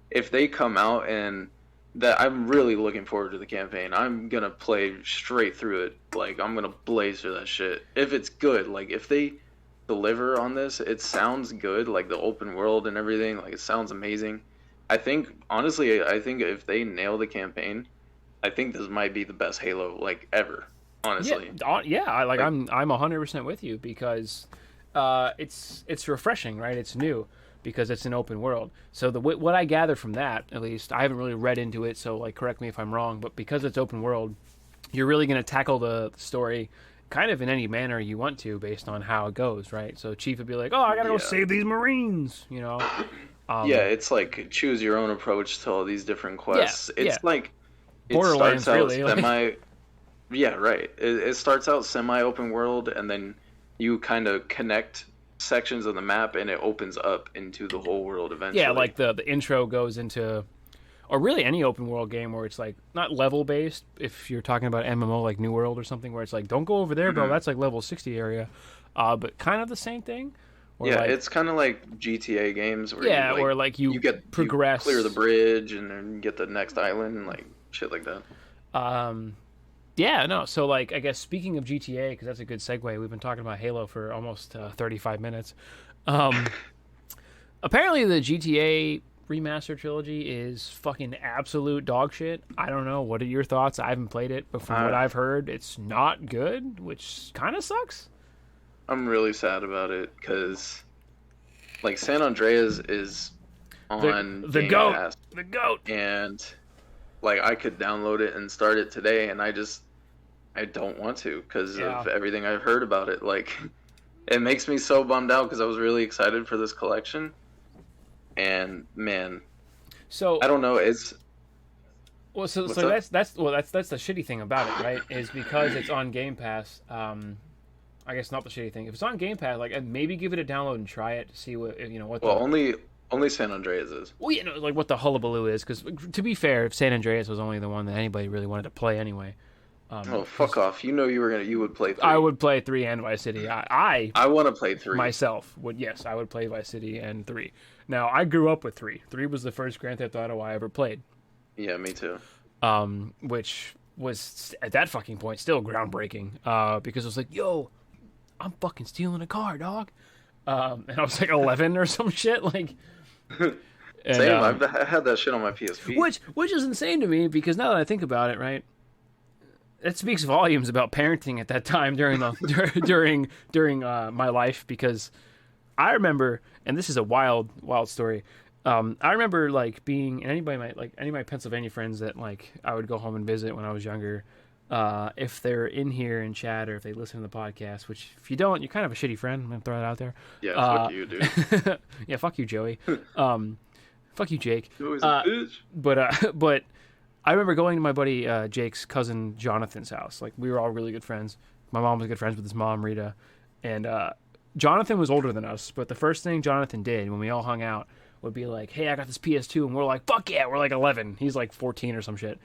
if they come out and that, I'm really looking forward to the campaign. I'm gonna play straight through it. Like, I'm gonna blaze through that shit if it's good. Like, if they deliver on this, it sounds good. Like the open world and everything, like it sounds amazing. I think if they nail the campaign, I think this might be the best Halo like ever. Honestly, I'm 100% with you because it's refreshing, right? It's new because it's an open world. So what I gather from that, at least, I haven't really read into it, so like correct me if I'm wrong, but because it's open world, you're really going to tackle the story kind of in any manner you want to based on how it goes, right? So Chief would be like, oh, I gotta go save these Marines, you know? It's like choose your own approach to all these different quests. It's like Borderlands, really. It starts out semi-open world, and then you kind of connect sections of the map, and it opens up into the whole world eventually. Yeah, like the intro goes into, or really any open world game where it's like not level based. If you're talking about MMO like New World or something, where it's like, don't go over there, bro. That's like level 60 area, but kind of the same thing. It's kind of like GTA games where you progress, you clear the bridge, and then get the next island, and like shit like that. So like I guess speaking of GTA, because that's a good segue. We've been talking about Halo for almost 35 minutes. Apparently the GTA remaster trilogy is fucking absolute dog shit. I don't know. What are your thoughts? I haven't played it, but from what I've heard, it's not good, which kind of sucks. I'm really sad about it because, like, San Andreas is on the Game goat, Pass, the goat, and like I could download it and start it today, and I don't want to because of everything I've heard about it. Like, it makes me so bummed out because I was really excited for this collection, and man, so I don't know. That's the shitty thing about it, right? Is because it's on Game Pass. I guess not the shitty thing. If it's on Game Pass, like maybe give it a download and try it to see what. Well, Only San Andreas is. Well, you know, like what the hullabaloo is, because to be fair, San Andreas was only the one that anybody really wanted to play anyway. Oh, fuck off! You know you would play 3. I would play 3 and Vice City. I want to play 3 myself. I would play Vice City and 3. Now I grew up with 3. 3 was the first Grand Theft Auto I ever played. Yeah, me too. Which was at that fucking point still groundbreaking. Because I was like, yo, I'm fucking stealing a car, dog. And I was like 11 or some shit, like. And, same. I've had that shit on my PSP. Which is insane to me, because now that I think about it, right, it speaks volumes about parenting at that time during my life, because I remember, and this is a wild story. I remember like being, and any of my Pennsylvania friends that like I would go home and visit when I was younger. If they're in here in chat, or if they listen to the podcast, which if you don't, you're kind of a shitty friend. I'm gonna throw that out there. Yeah, fuck you, dude. Yeah, fuck you, Joey. Fuck you, Jake. Joey's a bitch. But I remember going to my buddy Jake's cousin Jonathan's house. Like, we were all really good friends. My mom was good friends with his mom, Rita, and Jonathan was older than us. But the first thing Jonathan did when we all hung out would be like, "Hey, I got this PS2," and we're like, "Fuck yeah!" We're like 11. He's like 14 or some shit.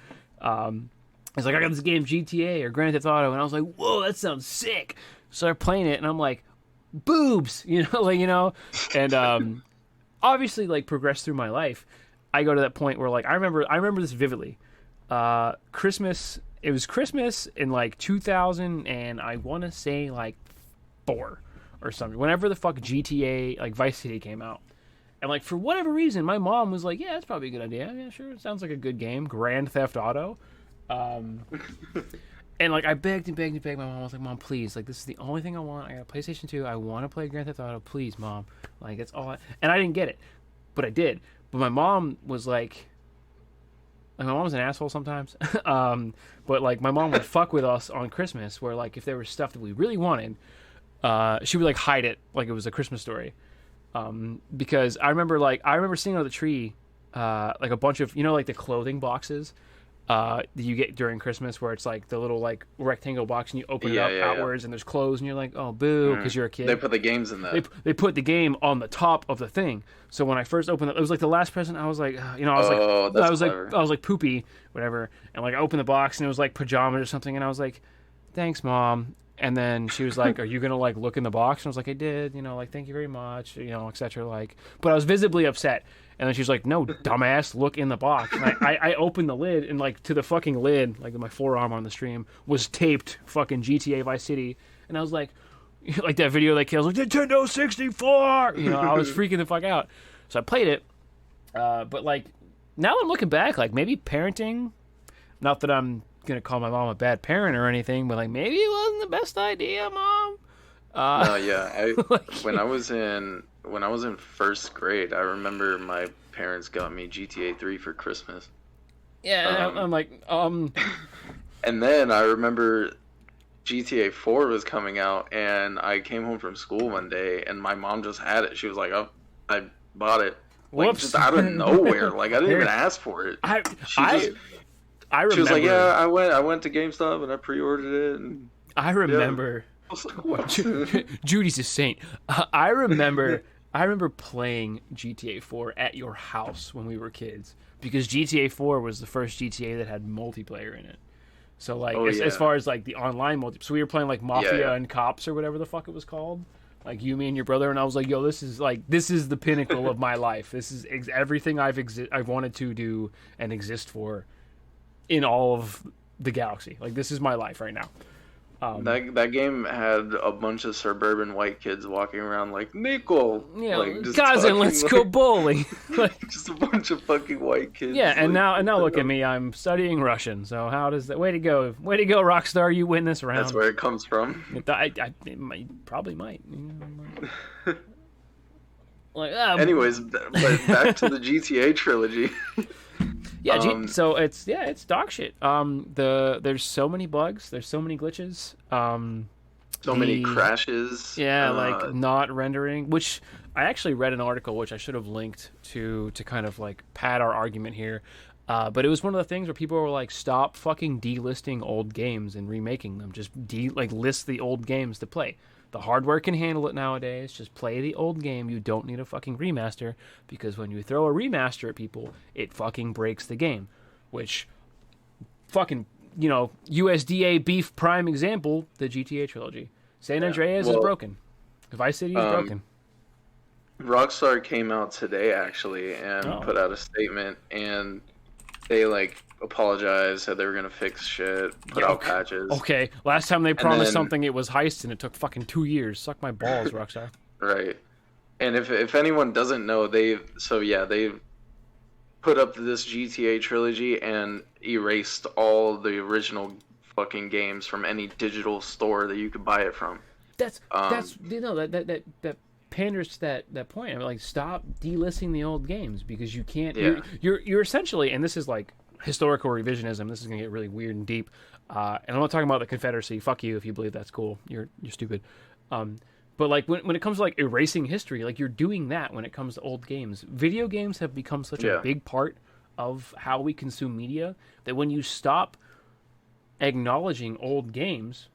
He's like, "I got this game, GTA or Grand Theft Auto," and I was like, "Whoa, that sounds sick!" Started playing it, and I'm like, "Boobs," and obviously, like, progressed through my life. I go to that point where, like, I remember this vividly. Christmas. It was Christmas in like 2000, and I want to say like 4 or something. Whenever the fuck GTA, like Vice City, came out. And, like, for whatever reason, my mom was like, "Yeah, that's probably a good idea. Yeah, sure. It sounds like a good game. Grand Theft Auto." And, like, I begged and begged and begged my mom. I was like, "Mom, please. Like, this is the only thing I want. I got a PlayStation 2. I want to play Grand Theft Auto. Please, Mom." Like, that's all And I didn't get it. But I did. But my mom was like my mom's an asshole sometimes. But, like, my mom would fuck with us on Christmas, where, like, if there was stuff that we really wanted, she would, like, hide it like it was a Christmas story. Because I remember seeing on the tree, like a bunch of, like the clothing boxes, that you get during Christmas, where it's like the little like rectangle box and you open it up outwards and there's clothes and you're like, "Oh, boo," because you're a kid. They put the games in that. They put the game on the top of the thing. So when I first opened it was like the last present. I was like, I was like poopy, whatever. And like I opened the box and it was like pajamas or something. And I was like, "Thanks, Mom." And then she was like, "Are you gonna like look in the box?" And I was like, "I did, like thank you very much, etc." Like, but I was visibly upset. And then she's like, "No, dumbass, look in the box." And I opened the lid, and like to the fucking lid, like my forearm on the stream was taped fucking GTA Vice City. And I was like that video that kills like Nintendo 64. I was freaking the fuck out. So I played it. But like now I'm looking back, like maybe parenting. Not that I'm gonna call my mom a bad parent or anything, but like maybe it wasn't the best idea, Mom. No, yeah. When I was in first grade, I remember my parents got me GTA 3 for Christmas. Yeah, I'm like, And then I remember GTA 4 was coming out, and I came home from school one day, and my mom just had it. She was like, "Oh, I bought it." Like, whoops. Just out of nowhere. Like, I didn't even ask for it. I remember. She was like, "Yeah, I went to GameStop and I pre-ordered it." And, I remember. Yeah. I was like, "What?" Judy's a saint. I remember playing GTA 4 at your house when we were kids, because GTA 4 was the first GTA that had multiplayer in it. So like as far as like the online so we were playing like Mafia and Cops or whatever the fuck it was called. Like you, me, and your brother, and I was like, "Yo, this is the pinnacle of my life. This is everything I've wanted to do and exist for in all of the galaxy. Like, this is my life right now." That game had a bunch of suburban white kids walking around like, "Nico, yeah, like, just cousin, let's go bowling." Like, just a bunch of fucking white kids. Yeah, and now look at me. I'm studying Russian. So how does that? Way to go, Rockstar! You win this round. That's where it comes from. It probably might. Like, anyways, but back to the GTA trilogy. Yeah, so it's dog shit. There's so many bugs, there's so many glitches, so many crashes. Yeah, like not rendering. Which I actually read an article which I should have linked to kind of like pad our argument here. But it was one of the things where people were like, "Stop fucking delisting old games and remaking them. Just list the old games to play." The hardware can handle it nowadays. Just play the old game. You don't need a fucking remaster, because when you throw a remaster at people, it fucking breaks the game. Which, fucking, USDA beef prime example, the GTA trilogy. San Andreas is broken. Vice City is broken. Rockstar came out today, actually, and put out a statement, and they, apologized, said they were going to fix shit, put out patches. Okay, last time they promised something, it was Heist, and it took fucking 2 years. Suck my balls, Rockstar. Right. And if anyone doesn't know, they've put up this GTA trilogy and erased all the original fucking games from any digital store that you could buy it from. That panders to that point. I mean, stop delisting the old games, because you can't. Yeah. You're essentially, and this is historical revisionism. This is gonna get really weird and deep. And I'm not talking about the Confederacy. Fuck you if you believe that's cool. You're stupid. But when it comes to erasing history, you're doing that when it comes to old games. Video games have become such a big part of how we consume media that when you stop acknowledging old games,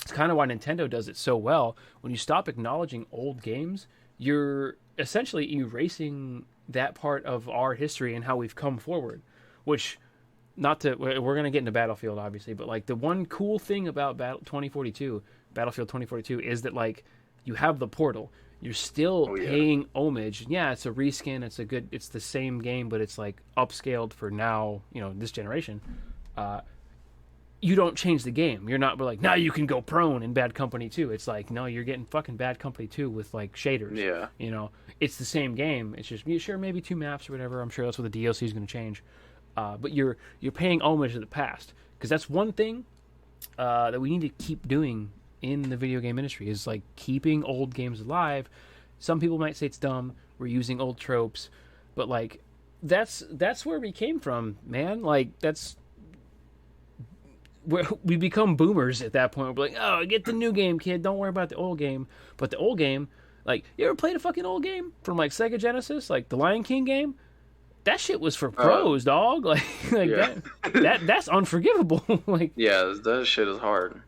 it's kind of why Nintendo does it so well. When you stop acknowledging old games, you're essentially erasing that part of our history and how we've come forward. Which, we're going to get into Battlefield, obviously, but the one cool thing about Battlefield 2042 is that you have the portal. You're still paying homage. Yeah, it's a reskin. It's the same game, but it's upscaled for now, this generation. You don't change the game. You're not now you can go prone in Bad Company 2. It's no, you're getting fucking Bad Company 2 with shaders. Yeah. It's the same game. It's just, sure, maybe 2 maps or whatever. I'm sure that's what the DLC is going to change. But you're paying homage to the past, because that's one thing that we need to keep doing in the video game industry, is keeping old games alive. Some people might say it's dumb. We're using old tropes, but that's where we came from, man. That's where we become boomers at that point. We're oh, get the new game, kid. Don't worry about the old game. But the old game, you ever played a fucking old game from Sega Genesis, the Lion King game? That shit was for pros, dog. That's unforgivable. Yeah, that shit is hard.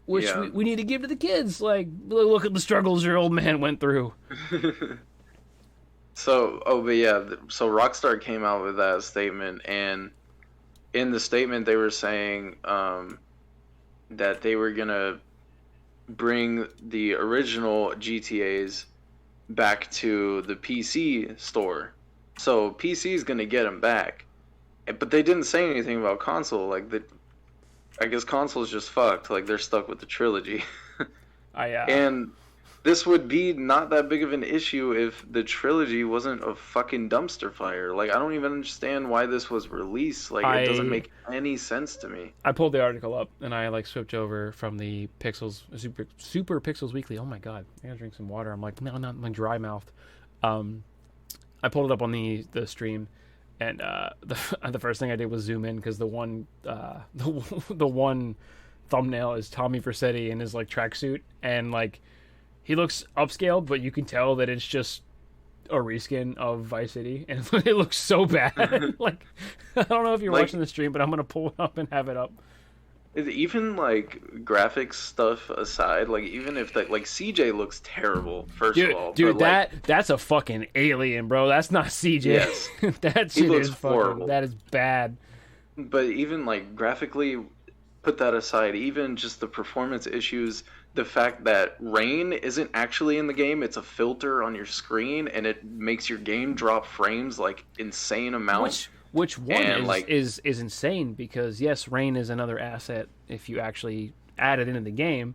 Which we need to give to the kids. Look at the struggles your old man went through. So Rockstar came out with that statement, and in the statement they were saying that they were gonna bring the original GTAs back to the PC store. So PC is gonna get them back, but they didn't say anything about console. I guess console's just fucked. They're stuck with the trilogy. And this would be not that big of an issue if the trilogy wasn't a fucking dumpster fire. I don't even understand why this was released. It doesn't make any sense to me. I pulled the article up and I switched over from the Pixels Super Pixels Weekly. Oh my god, I gotta drink some water. I'm no, not my dry mouthed. I pulled it up on the stream, and the first thing I did was zoom in, because the one thumbnail is Tommy Vercetti in his tracksuit, and he looks upscaled, but you can tell that it's just a reskin of Vice City, and it looks so bad. I don't know if you're watching the stream, but I'm gonna pull it up and have it up. Even graphics stuff aside, even if CJ looks terrible, first of all. Dude, that's a fucking alien, bro. That's not CJ. Yes. That shit is horrible. That is bad. But even graphically, put that aside, even just the performance issues, the fact that rain isn't actually in the game, it's a filter on your screen, and it makes your game drop frames insane amounts. Which one is insane, because yes, rain is another asset if you actually add it into the game.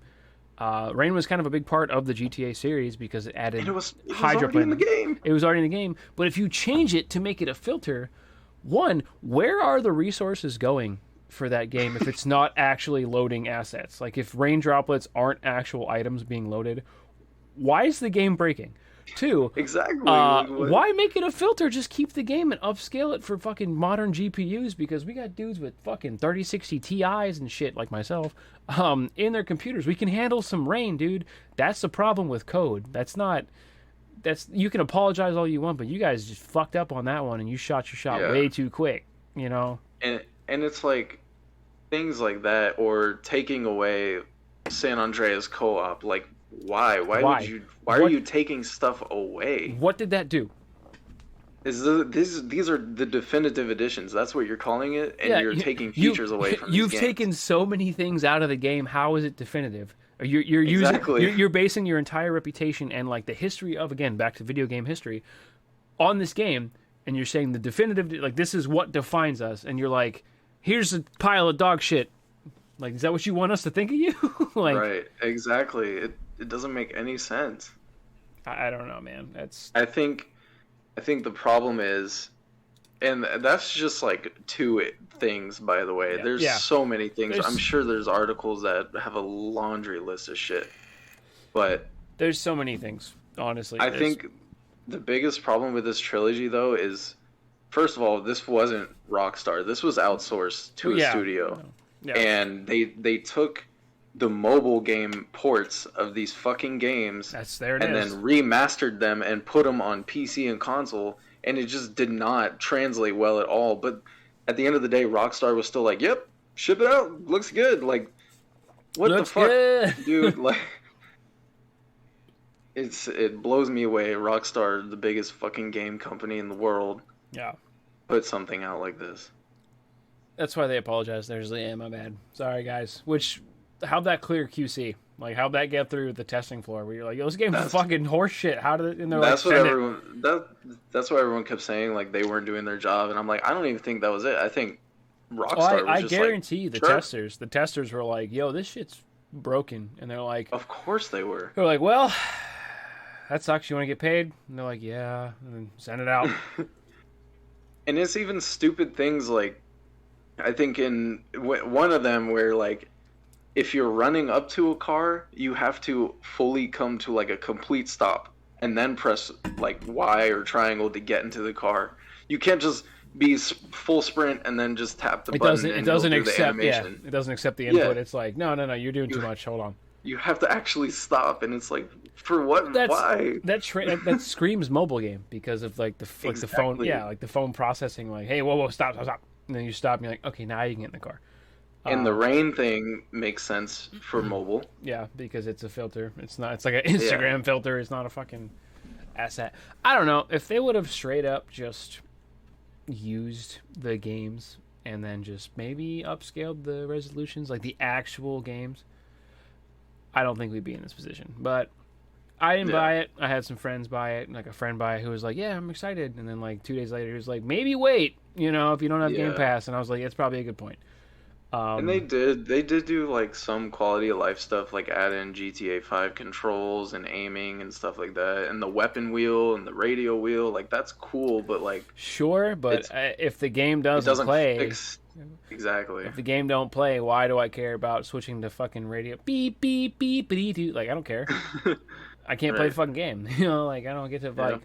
Rain was kind of a big part of the GTA series because it added hydroplane. In the game. It was already in the game. But if you change it to make it a filter, where are the resources going for that game if it's not actually loading assets? If rain droplets aren't actual items being loaded, why is the game breaking? 2, exactly. Why make it a filter? Just keep the game and upscale it for fucking modern GPUs, because we got dudes with fucking 3060 Ti's and shit like myself in their computers. We can handle some rain, dude. That's the problem with code. You can apologize all you want, but you guys just fucked up on that one, and you shot your shot way too quick, And it's things like that, or taking away San Andreas co-op. Like, why? Why would you? Why are you taking stuff away? What did that do? These are the definitive editions. That's what you're calling it, and you're taking features away from these You've games. taken so many things out of the game. How is it definitive? You're Exactly. you're basing your entire reputation and like the history of, again, back to video game history, on this game, and you're saying the definitive, like, this is what defines us, and you're like, here's a pile of dog shit. Like, is that what you want us to think of you? Like, right, exactly. It doesn't make any sense. I don't know, man. I think the problem is, and that's just like two things, by the way. Yeah. There's so many things. There's... I'm sure there's articles that have a laundry list of shit. But there's so many things, honestly. I think the biggest problem with this trilogy, though, is, first of all, this wasn't Rockstar. This was outsourced to a studio. Yeah. And they took the mobile game ports of these fucking games Then remastered them and put them on PC and console, and it just did not translate well at all. But at the end of the day, Rockstar was still like, yep, ship it out, looks good. Like, what the fuck, dude? Like, it blows me away. Rockstar, the biggest fucking game company in the world, put something out like this. That's why they apologize. They're just like, my bad. Sorry, guys. How'd that clear QC? Like, how'd that get through the testing floor? Where you're like, yo, this game's fucking horse shit. How did it? And they're that's like, that's what everyone kept saying. Like, they weren't doing their job, and I'm like, I don't even think that was it. I think Rockstar was just guarantee like, the testers were like, yo, this shit's broken, and they're like, of course they were. They're like, well, that sucks. You want to get paid? And they're like, yeah, and then send it out. And it's even stupid things like, I think in one of them where, like, if you're running up to a car, you have to fully come to like a complete stop and then press like Y or triangle to get into the car. You can't just be full sprint and then just tap the button. It doesn't accept. It doesn't accept the input. Yeah. It's like, no, you're doing too much. Hold on. You have to actually stop, and it's like, for what? Why? That screams mobile game because of like the phone. Yeah, like the phone processing. Like, hey, whoa, stop, and then you stop, and you're like, okay, now you can get in the car. And the rain thing makes sense for mobile. Yeah, because it's a filter. It's not. It's like an Instagram filter. It's not a fucking asset. I don't know if they would have straight up just used the games and then just maybe upscaled the resolutions, like the actual games. I don't think we'd be in this position. But I didn't buy it. I had some friends buy it, like a friend buy it who was like, "Yeah, I'm excited," and then like 2 days later, he was like, "Maybe wait, if you don't have Game Pass," and I was like, "It's probably a good point." And they did do like some quality of life stuff, like add in GTA 5 controls and aiming and stuff like that, and the weapon wheel and the radio wheel. Like, that's cool, but like, sure, but if the game doesn't play, exactly. If the game don't play, why do I care about switching to fucking radio? Beep beep beep beep. Like, I don't care. I can't play the fucking game. Like, I don't get to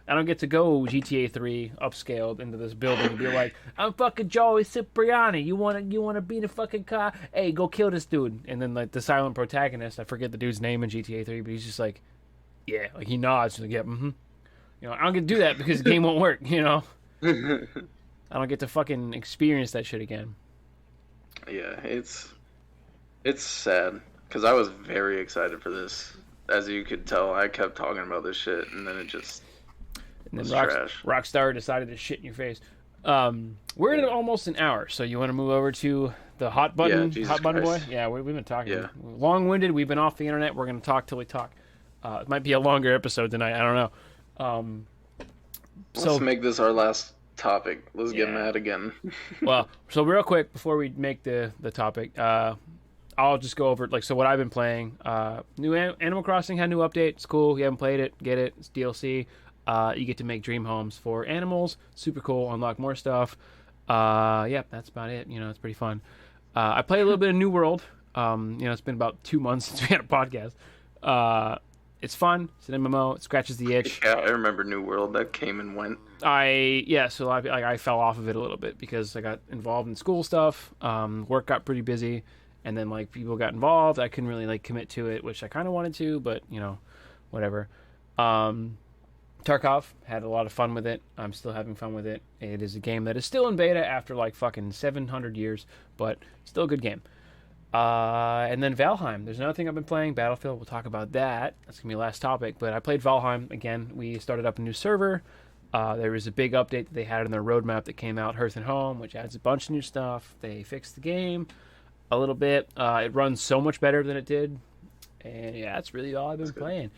I don't get to go GTA 3 upscaled into this building and be like, I'm fucking Joey Cipriani. You wanna be in a fucking car? Hey, go kill this dude. And then like the silent protagonist, I forget the dude's name in GTA 3, but he's just like, yeah, like he nods, like, yeah, I don't get to do that because the game won't work. I don't get to fucking experience that shit again. Yeah, it's sad because I was very excited for this. As you could tell, I kept talking about this shit, and then it just. And then Rockstar decided to shit in your face. We're at almost an hour, so you want to move over to the hot button, boy? Yeah, we've been talking. Yeah. Long-winded. We've been off the internet. We're going to talk till we talk. It might be a longer episode tonight. I don't know. Let's make this our last topic. Let's get mad again. Well, so real quick before we make the topic, I'll just go over so what I've been playing. New Animal Crossing had a new update. It's cool. You haven't played it, get it. It's DLC. You get to make dream homes for animals. Super cool. Unlock more stuff. That's about it. It's pretty fun. I play a little bit of New World. It's been about 2 months since we had a podcast. It's fun. It's an MMO. It scratches the itch. Yeah, I remember New World. That came and went. So I fell off of it a little bit because I got involved in school stuff. Work got pretty busy, and then people got involved. I couldn't really commit to it, which I kind of wanted to, but whatever. Tarkov, had a lot of fun with it. I'm still having fun with it. It is a game that is still in beta after fucking 700 years, but still a good game. And then Valheim. There's another thing I've been playing, Battlefield. We'll talk about that. That's going to be the last topic. But I played Valheim. Again, we started up a new server. There was a big update that they had in their roadmap that came out, Hearth and Home, which adds a bunch of new stuff. They fixed the game a little bit. It runs so much better than it did. And yeah, that's really all I've been playing.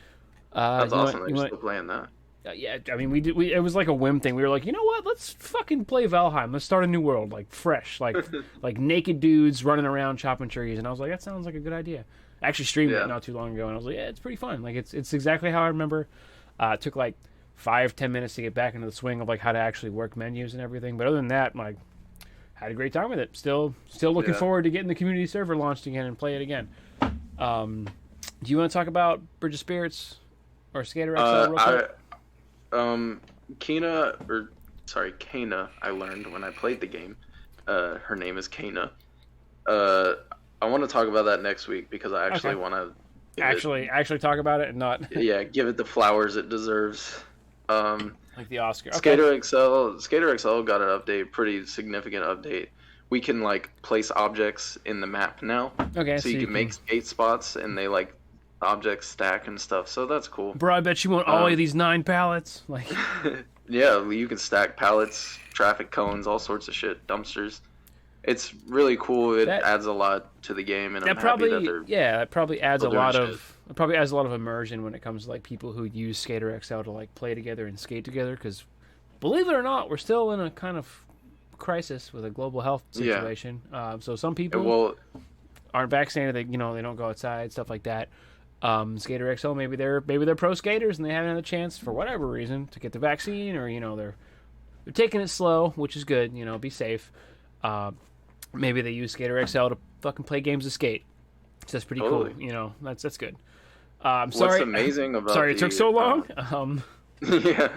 That's awesome. You're still playing that. Yeah, I mean, it was like a whim thing. We were like, you know what? Let's fucking play Valheim. Let's start a new world, like fresh, like like naked dudes running around chopping trees. And I was like, that sounds like a good idea. I actually streamed it not too long ago, and I was like, yeah, it's pretty fun. Like it's exactly how I remember. It took like 5-10 minutes to get back into the swing of like how to actually work menus and everything. But other than that, like, had a great time with it. Still looking forward to getting the community server launched again and play it again. Do you want to talk about Bridge of Spirits or Skater XL real quick? Kana, I learned when I played the game. Her name is Kana. I want to talk about that next week because I actually want to actually talk about it and not give it the flowers it deserves. Like the Oscar. Okay. Skater XL got an update, pretty significant update. We can like place objects in the map now. Okay, so you can make skate spots and they like objects stack and stuff, so that's cool. Bro, I bet you want all of these 9 pallets. Like, yeah, you can stack pallets, traffic cones, all sorts of shit, dumpsters. It's really cool. It adds a lot to the game, and I'm happy that they're that probably adds a lot of immersion when it comes to like people who use Skater XL to like play together and skate together. Because believe it or not, we're still in a kind of crisis with a global health situation. So some people aren't vaccinated. They don't go outside, stuff like that. Skater XL, maybe they're pro skaters and they haven't had a chance for whatever reason to get the vaccine, or they're taking it slow, which is good. Be safe. Maybe they use Skater XL to fucking play games of skate. So that's pretty cool. That's good. Sorry. What's amazing about it took so long. Yeah.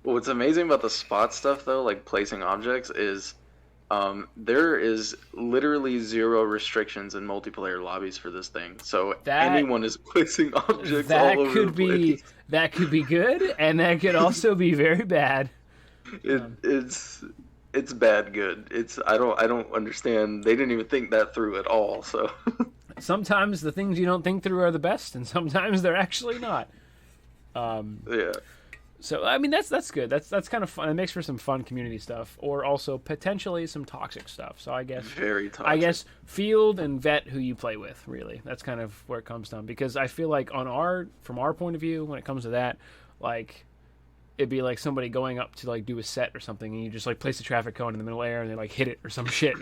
What's amazing about the spot stuff though, like placing objects, is there is literally 0 restrictions in multiplayer lobbies for this thing. So anyone is placing objects all over the place. That could be good, and that could also be very bad. It's bad good. I don't understand. They didn't even think that through at all. So sometimes the things you don't think through are the best, and sometimes they're actually not. Yeah. So I mean that's good. That's kind of fun. It makes for some fun community stuff, or also potentially some toxic stuff. So I guess very toxic. I guess field and vet who you play with. Really, that's kind of where it comes down. Because I feel like from our point of view, when it comes to that, like, it'd be like somebody going up to like do a set or something, and you just like place a traffic cone in the middle of the air and they like hit it or some shit.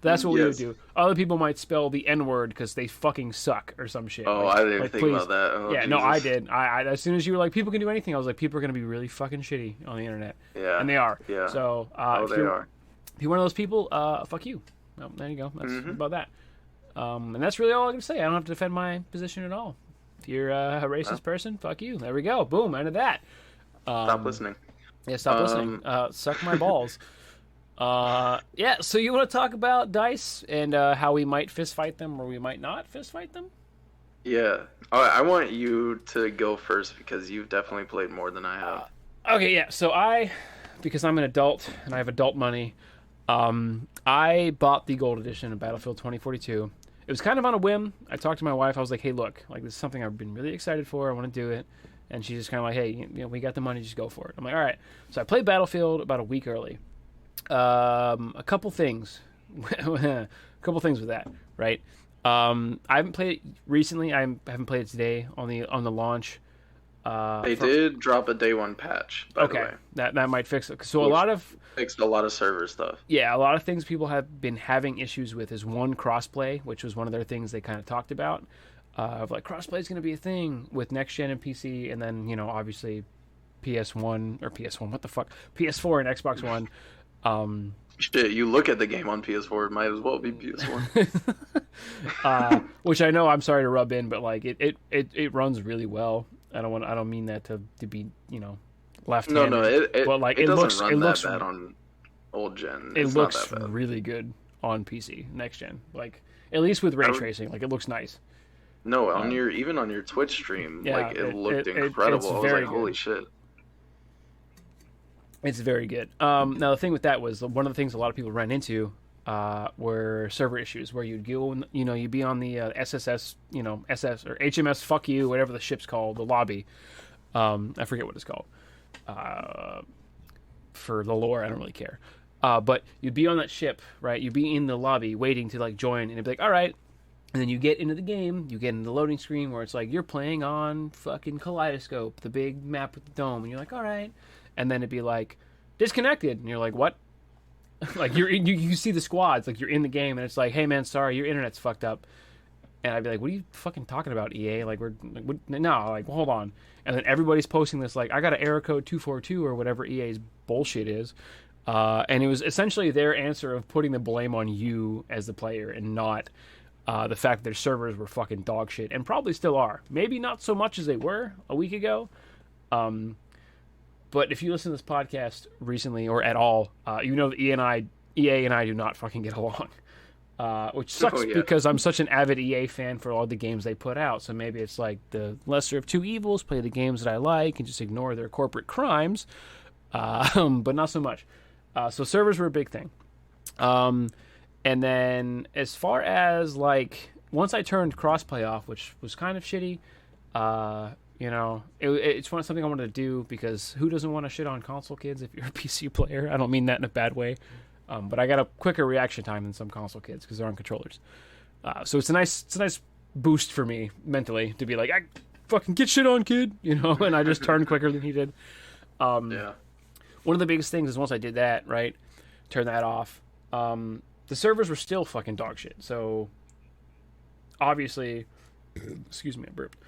That's what we would do. Other people might spell the N-word because they fucking suck or some shit. Oh, I didn't even think about that. Oh, yeah, Jesus. No, I did. I as soon as you were like, people can do anything, I was like, people are gonna be really fucking shitty on the internet. Yeah, and they are. Yeah. So they are. If you're one of those people, fuck you. Well, there you go. That's about that. And that's really all I'm gonna say. I don't have to defend my position at all. If you're a racist person, fuck you. There we go. Boom. End of that. Stop listening. Yeah, stop listening. Suck my balls. Yeah, so you want to talk about DICE and how we might fist fight them or we might not fist fight them? Yeah. All right, I want you to go first because you've definitely played more than I have. Okay, yeah. So because I'm an adult and I have adult money, I bought the gold edition of Battlefield 2042. It was kind of on a whim. I talked to my wife. I was like, hey, look, like, this is something I've been really excited for. I want to do it. And she's just kind of like, hey, we got the money, just go for it. I'm like, all right. So I played Battlefield about a week early. A couple things. A couple things with that, right? I haven't played it recently. I haven't played it today on the launch. They did drop a day 1 patch, by the way. That might fix it. So fixed a lot of server stuff. Yeah, a lot of things people have been having issues with is one, crossplay, which was one of their things they kind of talked about. Of like, crossplay is going to be a thing with next gen and PC, and then PS4 and Xbox One. Shit, you look at the game on PS4, it might as well be PS1. Which I know, I'm sorry to rub in, but like it runs really well. I don't mean that to be left-handed. No, it doesn't run that bad on old gen. It looks really good on PC next gen. Like, at least with ray tracing, like, it looks nice. No, even on your Twitch stream, like, it looked incredible. I was like, holy shit. It's very good. Now, the thing with that was one of the things a lot of people ran into were server issues where you'd go, you'd be on the SSS, SS or HMS, fuck you, whatever the ship's called, the lobby. I forget what it's called. For the lore, I don't really care. But you'd be on that ship, right? You'd be in the lobby waiting to like join, and it'd be like, all right. And then you get into the game, you get into the loading screen where it's like you're playing on fucking Kaleidoscope, the big map with the dome, and you're like, all right. And then it'd be like, disconnected, and you're like, what? Like you see the squads, like you're in the game, and it's like, hey man, sorry, your internet's fucked up. And I'd be like, what are you fucking talking about, EA? Like hold on. And then everybody's posting this like, I got an error code 242 or whatever EA's bullshit is. And it was essentially their answer of putting the blame on you as the player and not the fact that their servers were fucking dog shit, and probably still are. Maybe not so much as they were a week ago. But if you listen to this podcast recently or at all, you know that EA and I do not fucking get along. Which sucks because I'm such an avid EA fan for all the games they put out. So maybe it's like the lesser of two evils, play the games that I like and just ignore their corporate crimes. But not so much. So servers were a big thing. And then as far as like, once I turned crossplay off, which was kind of shitty, it's something I wanted to do because who doesn't want to shit on console kids if you're a PC player? I don't mean that in a bad way. But I got a quicker reaction time than some console kids because they're on controllers. So it's a nice boost for me mentally to be like, I fucking get shit on, kid, and I just turned quicker than he did. One of the biggest things is once I did that, right, turn that off, the servers were still fucking dog shit. So obviously, excuse me, I burped.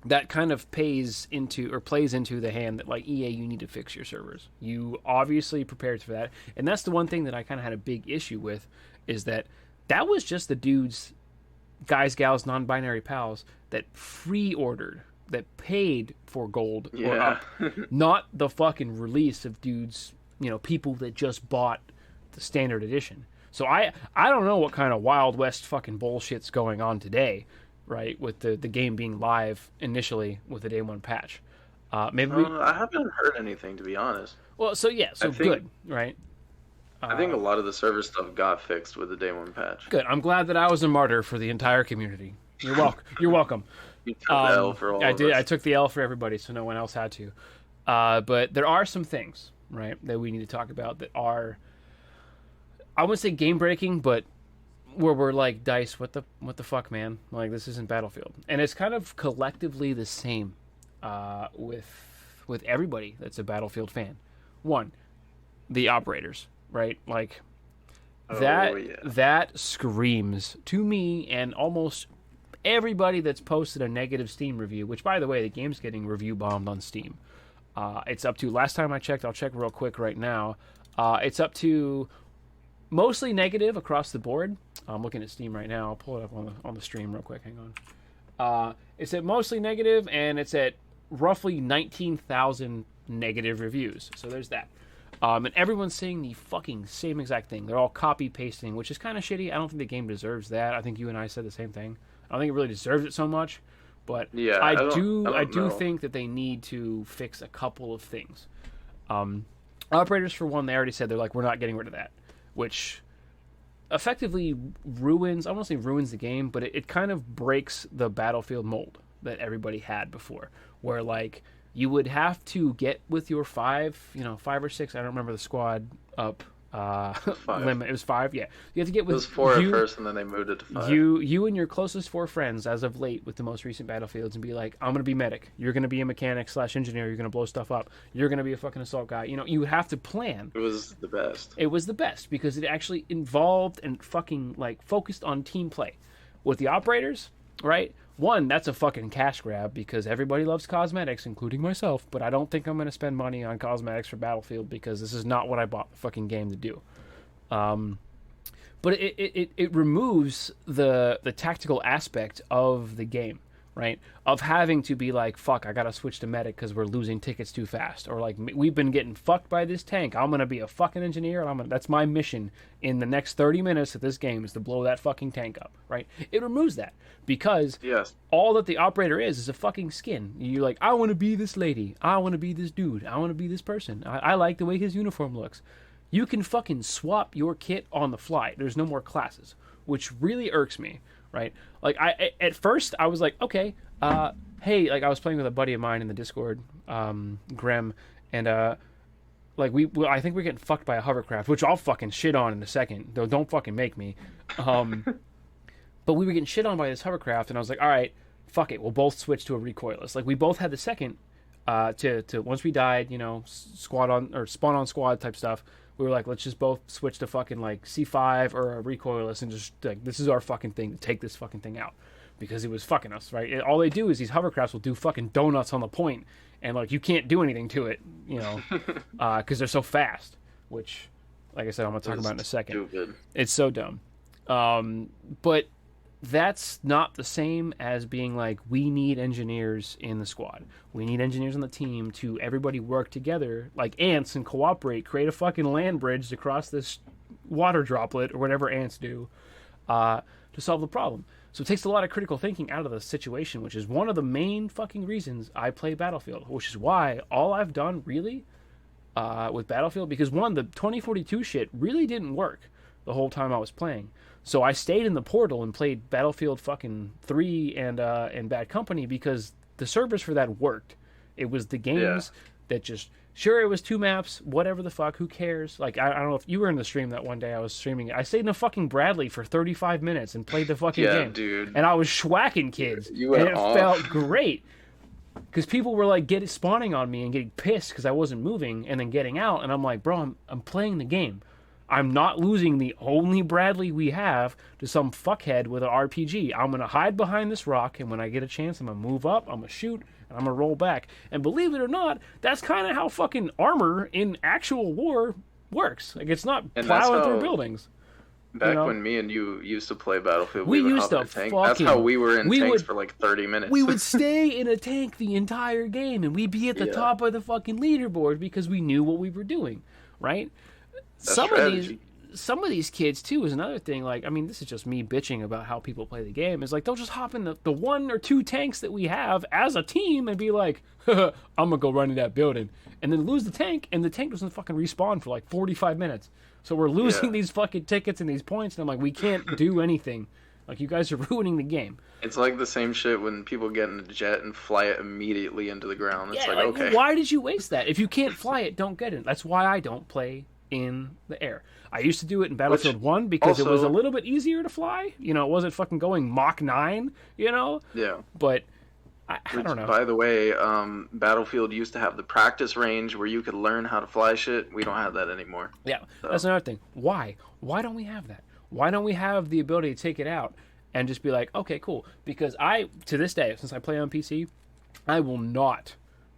That kind of plays into the hand that like EA, you need to fix your servers. You obviously prepared for that, and that's the one thing that I kind of had a big issue with, is that was just the dudes, guys, gals, non-binary pals that pre-ordered, that paid for gold or up, not the fucking release of dudes, people that just bought the standard edition. So I don't know what kind of Wild West fucking bullshit's going on today. Right, with the game being live initially with the day one patch. I haven't heard anything, to be honest. Well, so good, right? I think a lot of the server stuff got fixed with the day one patch. Good. I'm glad that I was a martyr for the entire community. You're welcome. You're welcome. You took the L for all I did. of us. I took the L for everybody, so no one else had to. But there are some things, right, that we need to talk about that are, I wouldn't say game breaking, but where we're like, DICE, what the fuck, man? Like, this isn't Battlefield. And it's kind of collectively the same with everybody that's a Battlefield fan. One, the operators, right? Like, that screams to me, and almost everybody that's posted a negative Steam review, which, by the way, the game's getting review bombed on Steam. It's up to, last time I checked, I'll check real quick right now, it's up to mostly negative across the board. I'm looking at Steam right now. I'll pull it up on the stream real quick. Hang on. It's at mostly negative, and it's at roughly 19,000 negative reviews. So there's that. And everyone's saying the fucking same exact thing. They're all copy-pasting, which is kind of shitty. I don't think the game deserves that. I think you and I said the same thing. I don't think it really deserves it so much. But yeah, I do think that they need to fix a couple of things. Operators, for one, they already said they're like, we're not getting rid of that. Which effectively ruins, I don't want to say ruins the game, but it kind of breaks the Battlefield mold that everybody had before, where like you would have to get with your five or six, I don't remember the squad up limit. It was 5, yeah. You have to get with, it was 4 at first, and then they moved it to 5. You and your closest 4 friends as of late with the most recent Battlefields, and be like, I'm gonna be medic, you're gonna be a mechanic / engineer, you're gonna blow stuff up, you're gonna be a fucking assault guy. You have to plan. It was the best. It was the best because it actually involved and fucking like focused on team play. With the operators, right? One, that's a fucking cash grab because everybody loves cosmetics, including myself, but I don't think I'm going to spend money on cosmetics for Battlefield because this is not what I bought the fucking game to do. But it removes the tactical aspect of the game, right? Of having to be like, fuck, I got to switch to medic because we're losing tickets too fast. Or like, we've been getting fucked by this tank. I'm going to be a fucking engineer. And that's my mission in the next 30 minutes of this game is to blow that fucking tank up, right? It removes that because all that the operator is a fucking skin. You're like, I want to be this lady. I want to be this dude. I want to be this person. I like the way his uniform looks. you can fucking swap your kit on the fly. There's no more classes, which really irks me, right? Like, at first, I was like, okay, hey, like, I was playing with a buddy of mine in the Discord, Grem, and, like, I think we're getting fucked by a hovercraft, which I'll fucking shit on in a second, though don't fucking make me. But we were getting shit on by this hovercraft, and I was like, all right, fuck it, we'll both switch to a recoilless. Like, we both had the second, to once we died, you know, spawn on squad type stuff, we were like, let's just both switch to fucking, like, C5 or a recoilless, and just, like, this is our fucking thing, to take this fucking thing out. Because it was fucking us, right? All they do is these hovercrafts will do fucking donuts on the point, and, like, you can't do anything to it, you know, because they're so fast, which, like I said, I'm going to talk about in a second. Stupid. It's so dumb. But that's not the same as being like, we need engineers in the squad. We need engineers on the team to everybody work together like ants and cooperate, create a fucking land bridge to cross this water droplet or whatever ants do to solve the problem. So it takes a lot of critical thinking out of the situation, which is one of the main fucking reasons I play Battlefield, which is why all I've done really with Battlefield, because one, the 2042 shit really didn't work the whole time I was playing. So I stayed in the portal and played Battlefield fucking 3 and Bad Company because the servers for that worked. It was the games that just, sure, it was 2 maps, whatever the fuck, who cares? Like, I don't know if you were in the stream that one day I was streaming it. I stayed in a fucking Bradley for 35 minutes and played the fucking game. Dude. And I was schwacking kids. You went and it felt great. Because people were like spawning on me and getting pissed because I wasn't moving and then getting out. And I'm like, bro, I'm playing the game. I'm not losing the only Bradley we have to some fuckhead with an RPG. I'm going to hide behind this rock, and when I get a chance, I'm going to move up, I'm going to shoot, and I'm going to roll back. And believe it or not, that's kind of how fucking armor in actual war works. Like, it's not plowing through buildings. Back when me and you used to play Battlefield, we would used hop in to a tank. fucking... That's how we were in tanks for like 30 minutes. We would stay in a tank the entire game, and we'd be at the top of the fucking leaderboard because we knew what we were doing, right? That's strategy. Some of these kids too is another thing. Like, I mean, this is just me bitching about how people play the game. Is like they'll just hop in the 1 or 2 tanks that we have as a team and be like, I'm gonna go run in that building, and then lose the tank, and the tank doesn't fucking respawn for like 45 minutes. So we're losing these fucking tickets and these points, and I'm like, we can't do anything. Like, you guys are ruining the game. It's like the same shit when people get in a jet and fly it immediately into the ground. It's like, okay. Why did you waste that? If you can't fly it, don't get it. That's why I don't play in the air. I used to do it in Battlefield 1 because it was a little bit easier to fly. You know, it wasn't fucking going Mach 9, you know? Yeah. But I don't know. By the way, Battlefield used to have the practice range where you could learn how to fly shit. We don't have that anymore. Yeah, that's another thing. Why? Why don't we have that? Why don't we have the ability to take it out and just be like, okay, cool. Because to this day, since I play on PC, I will not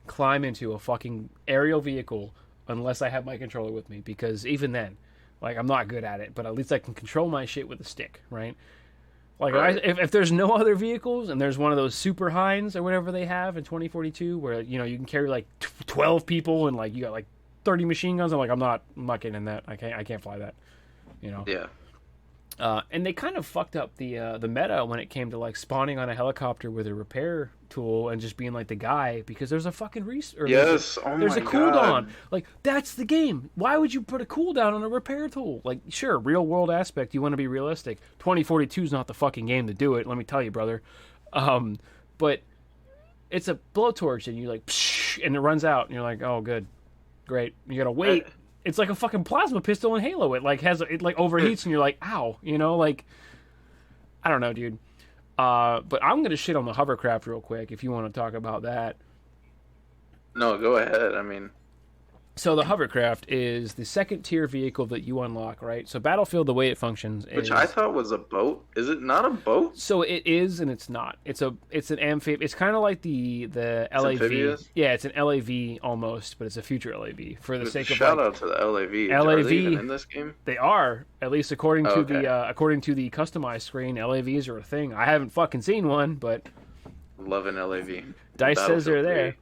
climb into a fucking aerial vehicle unless I have my controller with me. Because even then, like, I'm not good at it, but at least I can control my shit with a stick, right? Like, if there's no other vehicles and there's one of those super Hinds or whatever they have in 2042 where, you know, you can carry like 12 people and like you got like 30 machine guns, I'm like, I'm not getting in that. I can't fly that, you know? Yeah. And they kind of fucked up the meta when it came to like spawning on a helicopter with a repair tool and just being like the guy, because there's a fucking there's a cooldown. Like, that's the game. Why would you put a cooldown on a repair tool? Like, sure, real world aspect, you want to be realistic. 2042 is not the fucking game to do it, let me tell you, brother. But it's a blowtorch and you like, psh, and it runs out and you're like, oh, good, great. You gotta wait. It's like a fucking plasma pistol in Halo. It overheats and you're like, ow, you know, like, I don't know, dude. But I'm gonna shit on the hovercraft real quick if you want to talk about that. No, go ahead. I mean, so the hovercraft is the second tier vehicle that you unlock, right? So Battlefield, the way it functions is... Which I thought was a boat. Is it not a boat? So it is, and it's not. It's an amphibious. It's kind of like the LAV. Amphibious? Yeah, it's an LAV almost, but it's a future LAV for the sake of shout out to the LAV. Are they even in this game? They are, at least according to the customized screen. LAVs are a thing. I haven't fucking seen one, but love an LAV. Dice says they're there.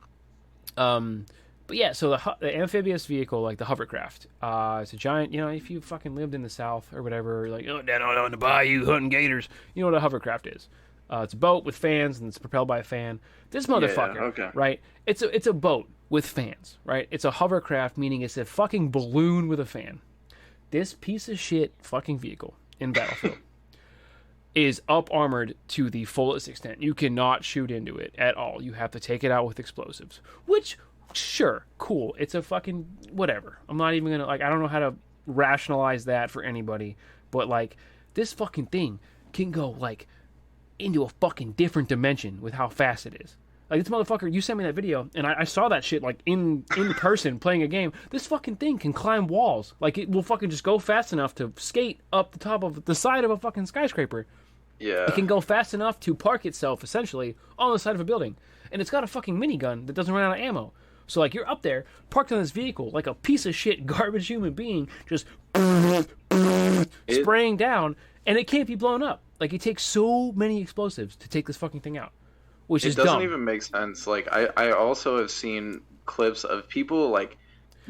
But yeah, so the amphibious vehicle, like the hovercraft, it's a giant, you know, if you fucking lived in the South or whatever, like, oh, down on the bayou hunting gators, you know what a hovercraft is. It's a boat with fans and it's propelled by a fan. This motherfucker, right? It's a boat with fans, right? It's a hovercraft, meaning it's a fucking balloon with a fan, this piece of shit fucking vehicle in Battlefield is up armored to the fullest extent. You cannot shoot into it at all. You have to take it out with explosives. Which, sure, cool. It's a fucking whatever. I'm not even gonna, like, I don't know how to rationalize that for anybody, but, like, this fucking thing can go, like, into a fucking different dimension with how fast it is. Like, this motherfucker, you sent me that video, and I saw that shit, like, in person playing a game. This fucking thing can climb walls. Like, it will fucking just go fast enough to skate up the top of the side of a fucking skyscraper. Yeah. It can go fast enough to park itself, essentially, on the side of a building. And it's got a fucking minigun that doesn't run out of ammo. So, like, you're up there, parked on this vehicle, like a piece of shit garbage human being, just spraying down, and it can't be blown up. Like, it takes so many explosives to take this fucking thing out. Which is dumb. It doesn't even make sense. Like, I also have seen clips of people, like,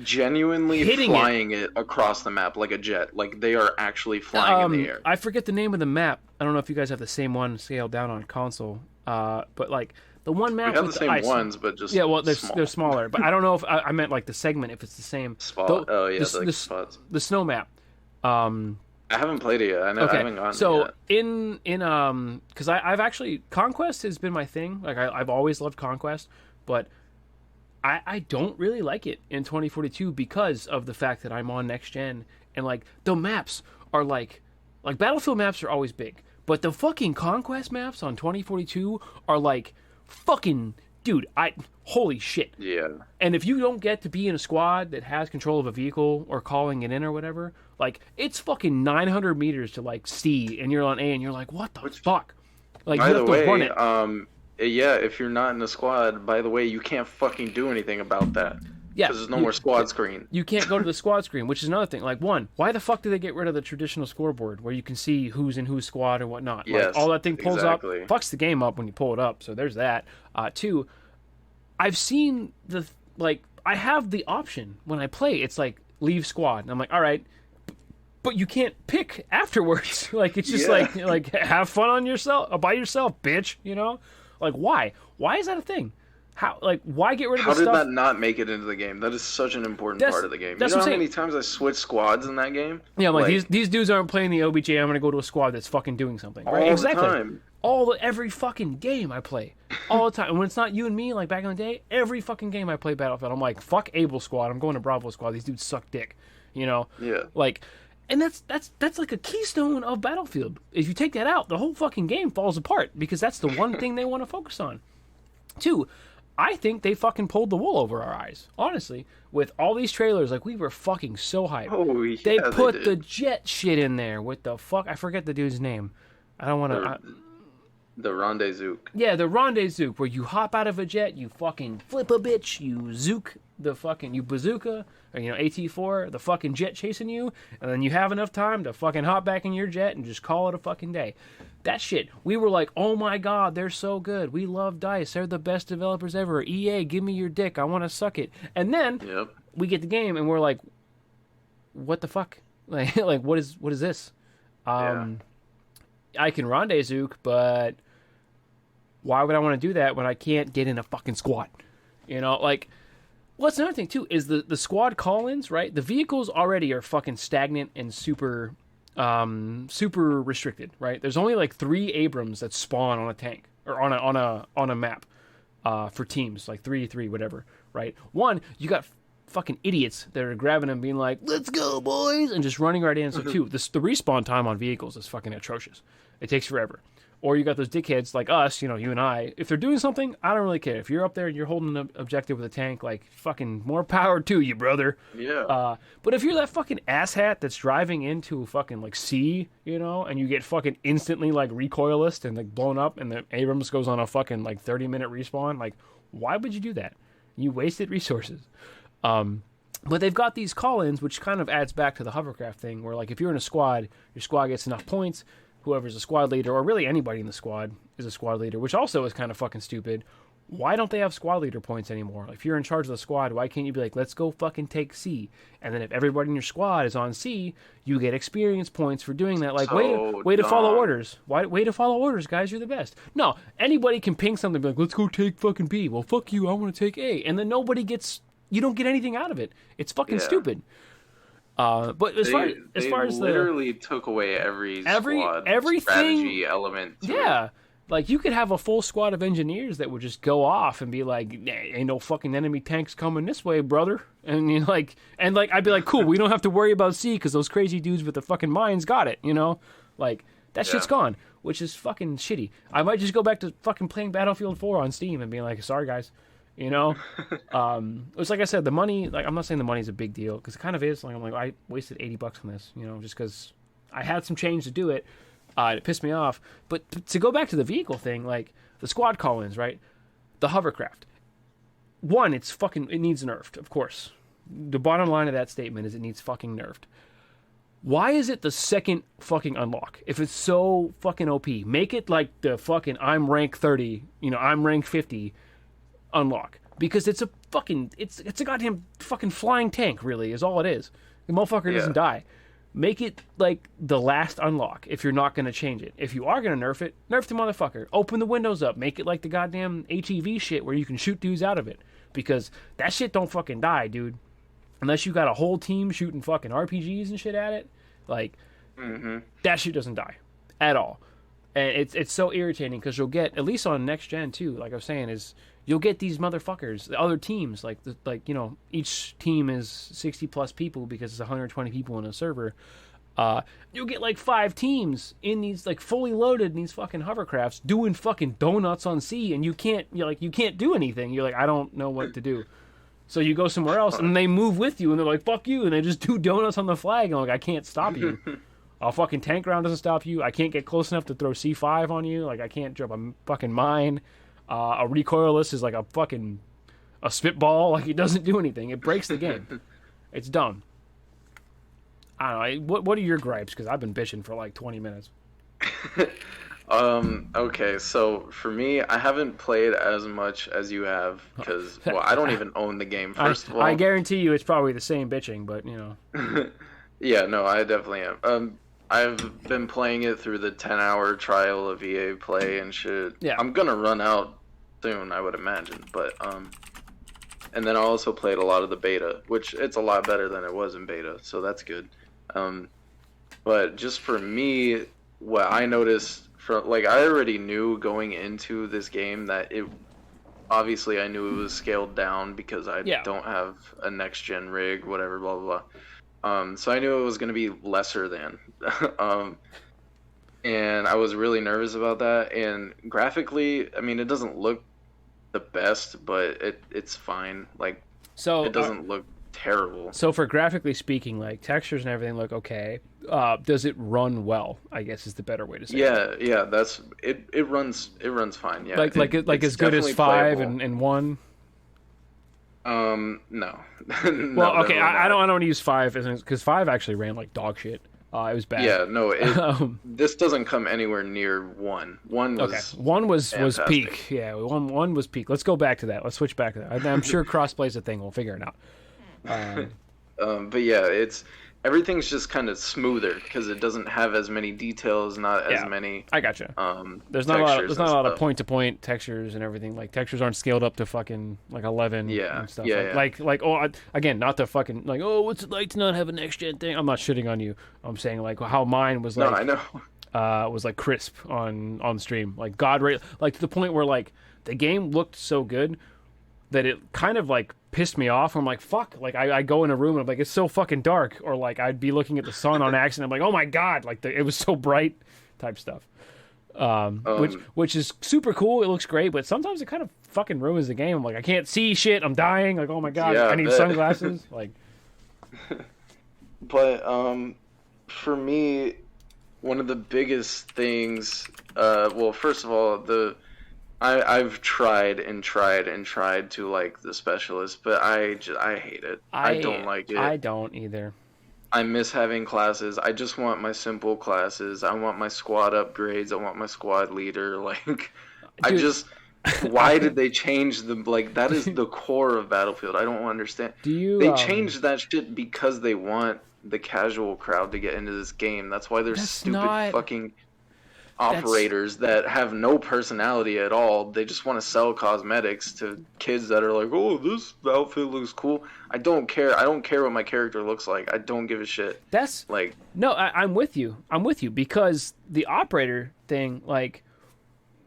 genuinely flying it across the map like a jet. Like, they are actually flying in the air. I forget the name of the map. I don't know if you guys have the same one scaled down on console. But, like, the one map we have with the same ice. ones, but just yeah, well, they're smaller. But I don't know if I meant, like, the segment, if it's the same. Spot. The spots. The snow map. I haven't played it yet. I haven't gotten it yet. Because I've actually, Conquest has been my thing. Like, I've always loved Conquest, but I don't really like it in 2042 because of the fact that I'm on next gen, and, like, the maps are like Battlefield maps are always big, but the fucking Conquest maps on 2042 are like fucking, dude, holy shit. Yeah. And if you don't get to be in a squad that has control of a vehicle or calling it in or whatever, like, it's fucking 900 meters to, like, C, and you're on A, and you're like, what the fuck? Like, by you the have to way, run it. Yeah, if you're not in a squad, by the way, you can't fucking do anything about that. Yeah. Because there's no more squad screen. You can't go to the squad screen, which is another thing. Like, one, why the fuck do they get rid of the traditional scoreboard where you can see who's in whose squad and whatnot? Yes, like, all that thing pulls exactly. up, fucks the game up when you pull it up, so there's that. Two, I've seen I have the option when I play, it's like, leave squad. And I'm like, all right, but you can't pick afterwards. Like, it's just like have fun on yourself, by yourself, bitch, you know? Like, why? Why is that a thing? How, like, why get rid of the stuff? How did that not make it into the game? That is such an important part of the game. You know how many times I switched squads in that game? Yeah, I'm like these dudes aren't playing the OBJ, I'm gonna go to a squad that's fucking doing something. Right? All the time. Every fucking game I play. All the time. And when it's not you and me, like back in the day, every fucking game I play Battlefield, I'm like, fuck Able squad, I'm going to Bravo squad, these dudes suck dick. You know? Yeah. Like, and that's like a keystone of Battlefield. If you take that out, the whole fucking game falls apart, because that's the one thing they want to focus on. Two, I think they fucking pulled the wool over our eyes. Honestly, with all these trailers, like, we were fucking so hyped. Oh, yeah, they put the jet shit in there with the fuck. I forget the dude's name. I don't want to. The Rendezvous. Yeah, the Rendezvous, where you hop out of a jet, you fucking flip a bitch, you zook the fucking, you bazooka, or, you know, AT-4, the fucking jet chasing you, and then you have enough time to fucking hop back in your jet and just call it a fucking day. That shit, we were like, oh my god, they're so good. We love DICE. They're the best developers ever. EA, give me your dick. I want to suck it. And then we get the game and we're like, what the fuck? Like what is this? I can rendezvous, but why would I want to do that when I can't get in a fucking squad? You know, like, well, that's another thing too, is the squad call-ins, right? The vehicles already are fucking stagnant and super restricted, right? There's only like 3 Abrams that spawn on a tank or on a map for teams, like 3v3, whatever, right? One, you got fucking idiots that are grabbing them, being like, "Let's go, boys," and just running right in. So two, the respawn time on vehicles is fucking atrocious. It takes forever. Or you got those dickheads like us, you know, you and I. If they're doing something, I don't really care. If you're up there and you're holding an objective with a tank, like, fucking more power to you, brother. Yeah. But if you're that fucking asshat that's driving into fucking, like, sea, you know, and you get fucking instantly, like, recoilless and, like, blown up, and the Abrams goes on a fucking, like, 30-minute respawn, like, why would you do that? You wasted resources. But they've got these call-ins, which kind of adds back to the hovercraft thing, where, like, if you're in a squad, your squad gets enough points, whoever's a squad leader, or really anybody in the squad is a squad leader, which also is kind of fucking stupid. Why don't they have squad leader points anymore? Like, if you're in charge of the squad, why can't you be like, let's go fucking take C? And then if everybody in your squad is on C, you get experience points for doing that. Like, way to follow orders. Way to follow orders, guys. You're the best. No, anybody can ping something and be like, let's go take fucking B. Well, fuck you. I want to take A. And then you don't get anything out of it. It's fucking stupid. But as far as they literally took away every squad everything strategy element. Yeah. Like, you could have a full squad of engineers that would just go off and be like, ain't no fucking enemy tanks coming this way, brother. And you're like, I'd be like, cool, we don't have to worry about C because those crazy dudes with the fucking mines got it, you know? Like, that shit's gone, which is fucking shitty. I might just go back to fucking playing Battlefield 4 on Steam and being like, sorry, guys. You know? It's like I said, the money, like, I'm not saying the money's a big deal because it kind of is. Like, I'm like, I wasted $80 on this, you know, just because I had some change to do it. It pissed me off. But to go back to the vehicle thing, like the squad call-ins, right? The hovercraft. One, it needs nerfed, of course. The bottom line of that statement is it needs fucking nerfed. Why is it the second fucking unlock? If it's so fucking OP, make it like the fucking I'm rank 30, you know, I'm rank 50 unlock. Because it's a goddamn fucking flying tank, really, is all it is. The motherfucker doesn't die. Make it like the last unlock if you're not going to change it. If you are going to nerf it, nerf the motherfucker. Open the windows up. Make it like the goddamn HEV shit where you can shoot dudes out of it. Because that shit don't fucking die, dude. Unless you got a whole team shooting fucking RPGs and shit at it. Like, that shit doesn't die. At all. And it's so irritating because you'll get, at least on next gen too, like I was saying, is you'll get these motherfuckers, the other teams, like you know, each team is 60 plus people because it's 120 people in a server. You'll get like 5 teams in these, like, fully loaded in these fucking hovercrafts doing fucking donuts on sea, and you can't do anything. You're like, I don't know what to do. So you go somewhere else, and they move with you, and they're like, fuck you, and they just do donuts on the flag, and I'm like, I can't stop you. A fucking tank round doesn't stop you. I can't get close enough to throw C5 on you. Like, I can't drop a fucking mine. A recoilless is like a spitball. Like, it doesn't do anything. It breaks the game. It's dumb. I don't know. What are your gripes? Because I've been bitching for like 20 minutes. Okay, so for me, I haven't played as much as you have because, well, I don't even own the game, first of all. I guarantee you it's probably the same bitching, but, you know. Yeah, no, I definitely am. I've been playing it through the 10-hour trial of EA Play and shit. Yeah. I'm gonna run out soon, I would imagine, but, and then I also played a lot of the beta, which it's a lot better than it was in beta, so that's good. But just for me, what I noticed, I already knew going into this game that obviously I knew it was scaled down because I don't have a next-gen rig, whatever, blah, blah, blah. So I knew it was going to be lesser than. And I was really nervous about that. And graphically, I mean, it doesn't look the best, but it's fine. Like, so it doesn't look terrible. So for graphically speaking, like, textures and everything look okay. Does it run well? I guess is the better way to say it. Yeah, that's it. It runs fine. Yeah, like as good as 5 and 1. No. Well, okay, I don't want to use 5 because 5 actually ran like dog shit. It was bad. Yeah, no. This doesn't come anywhere near 1. 1 was okay. 1 was fantastic. peak. Yeah, 1 was peak. Let's go back to that. Let's switch back to that. I'm sure crossplay's a thing. We'll figure it out. But yeah, everything's just kind of smoother because it doesn't have as many details, not as many. I gotcha. There's not a lot of point-to-point textures and everything. Like, textures aren't scaled up to fucking like 11 and stuff. Again, not to fucking like, oh, what's it like to not have a next gen thing? I'm not shitting on you. I'm saying like how mine was like. No, I know. Was like crisp on stream, like like to the point where like the game looked so good that it kind of like pissed me off. I'm like, fuck, like I go in a room and I'm like, it's so fucking dark, or like I'd be looking at the sun on accident. I'm like, oh my god, like it was so bright, type stuff. Which is super cool. It looks great, but sometimes it kind of fucking ruins the game. I'm like, I can't see shit. I'm dying. Like, oh my god, I need sunglasses. Like, but for me, one of the biggest things, well, first of all, I've tried to like the specialist, but I hate it. I don't like it. I don't either. I miss having classes. I just want my simple classes. I want my squad upgrades. I want my squad leader. Like, dude, why did they change that is the core of Battlefield. I don't understand. They changed that shit because they want the casual crowd to get into this game. That's why they're fucking. operators that have no personality at all. They just want to sell cosmetics to kids that are like, oh, this outfit looks cool. I don't care. I don't care what my character looks like. I don't give a shit. That's like, no, I'm with you. I'm with you because the operator thing, like,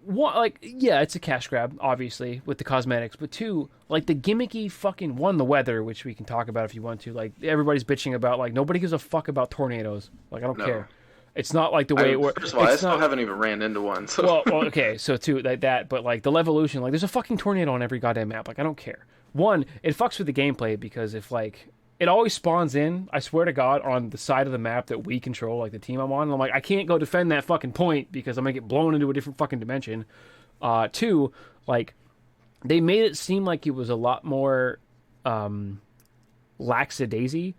one, like, yeah, it's a cash grab, obviously, with the cosmetics, but two, like, the gimmicky fucking, one, the weather, which we can talk about if you want to, like, everybody's bitching about, like, nobody gives a fuck about tornadoes. Like, I don't care. It's not like the way it works. First of all, I still haven't even ran into one. So. Well, okay, so too, like that, but like the Levolution, like there's a fucking tornado on every goddamn map. Like, I don't care. One, it fucks with the gameplay because if like, it always spawns in, I swear to God, on the side of the map that we control, like the team I'm on. And I'm like, I can't go defend that fucking point because I'm gonna get blown into a different fucking dimension. Two, like, they made it seem like it was a lot more lackadaisy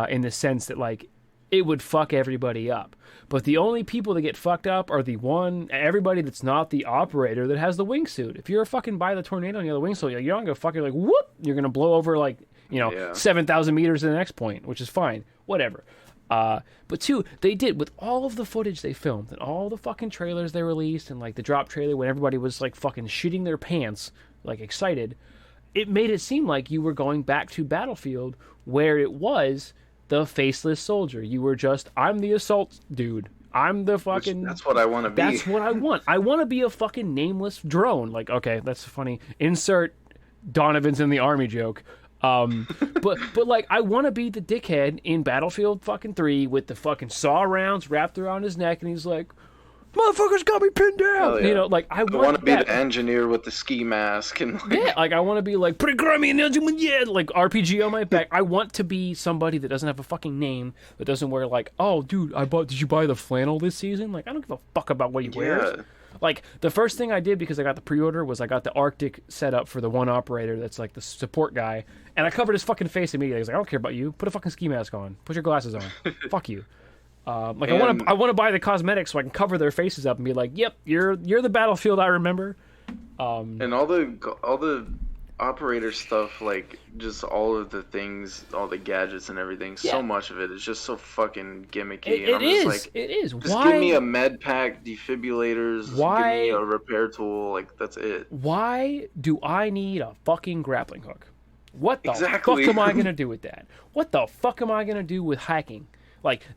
in the sense that like, it would fuck everybody up. But the only people that get fucked up are everybody that's not the operator that has the wingsuit. If you're fucking by the tornado and you have the wingsuit, you're not gonna fucking like, whoop, you're gonna blow over like, 7,000 meters to the next point, which is fine. Whatever. But two, they did, with all of the footage they filmed and all the fucking trailers they released and like the drop trailer when everybody was like fucking shitting their pants, like excited, it made it seem like you were going back to Battlefield where it was the faceless soldier. You were just, I'm the assault dude. I'm the fucking... That's what I want to be. That's what I want. I want to be a fucking nameless drone. Like, okay, that's funny. Insert Donovan's in the army joke. But like, I want to be the dickhead in Battlefield fucking 3 with the fucking saw rounds wrapped around his neck, and he's like, motherfuckers got me pinned down. Yeah. Like, I want to be the engineer with the ski mask and like... Yeah, like I want to be like pretty grimy and yeah, like RPG on my back. I want to be somebody that doesn't have a fucking name, that doesn't wear like, oh dude, did you buy the flannel this season? Like, I don't give a fuck about what he wears. Like, the first thing I did because I got the pre-order was I got the Arctic set up for the one operator that's like the support guy, and I covered his fucking face immediately. I was like, I don't care about you. Put a fucking ski mask on. Put your glasses on. Fuck you. I want to buy the cosmetics so I can cover their faces up and be like, yep, you're the Battlefield I remember. And all the operator stuff, like just all of the things, all the gadgets and everything, so much of it is just so fucking gimmicky. It is. Just give me a med pack, defibrillators, give me a repair tool, like that's it. Why do I need a fucking grappling hook? What the fuck am I gonna do with that? What the fuck am I gonna do with hacking? Like,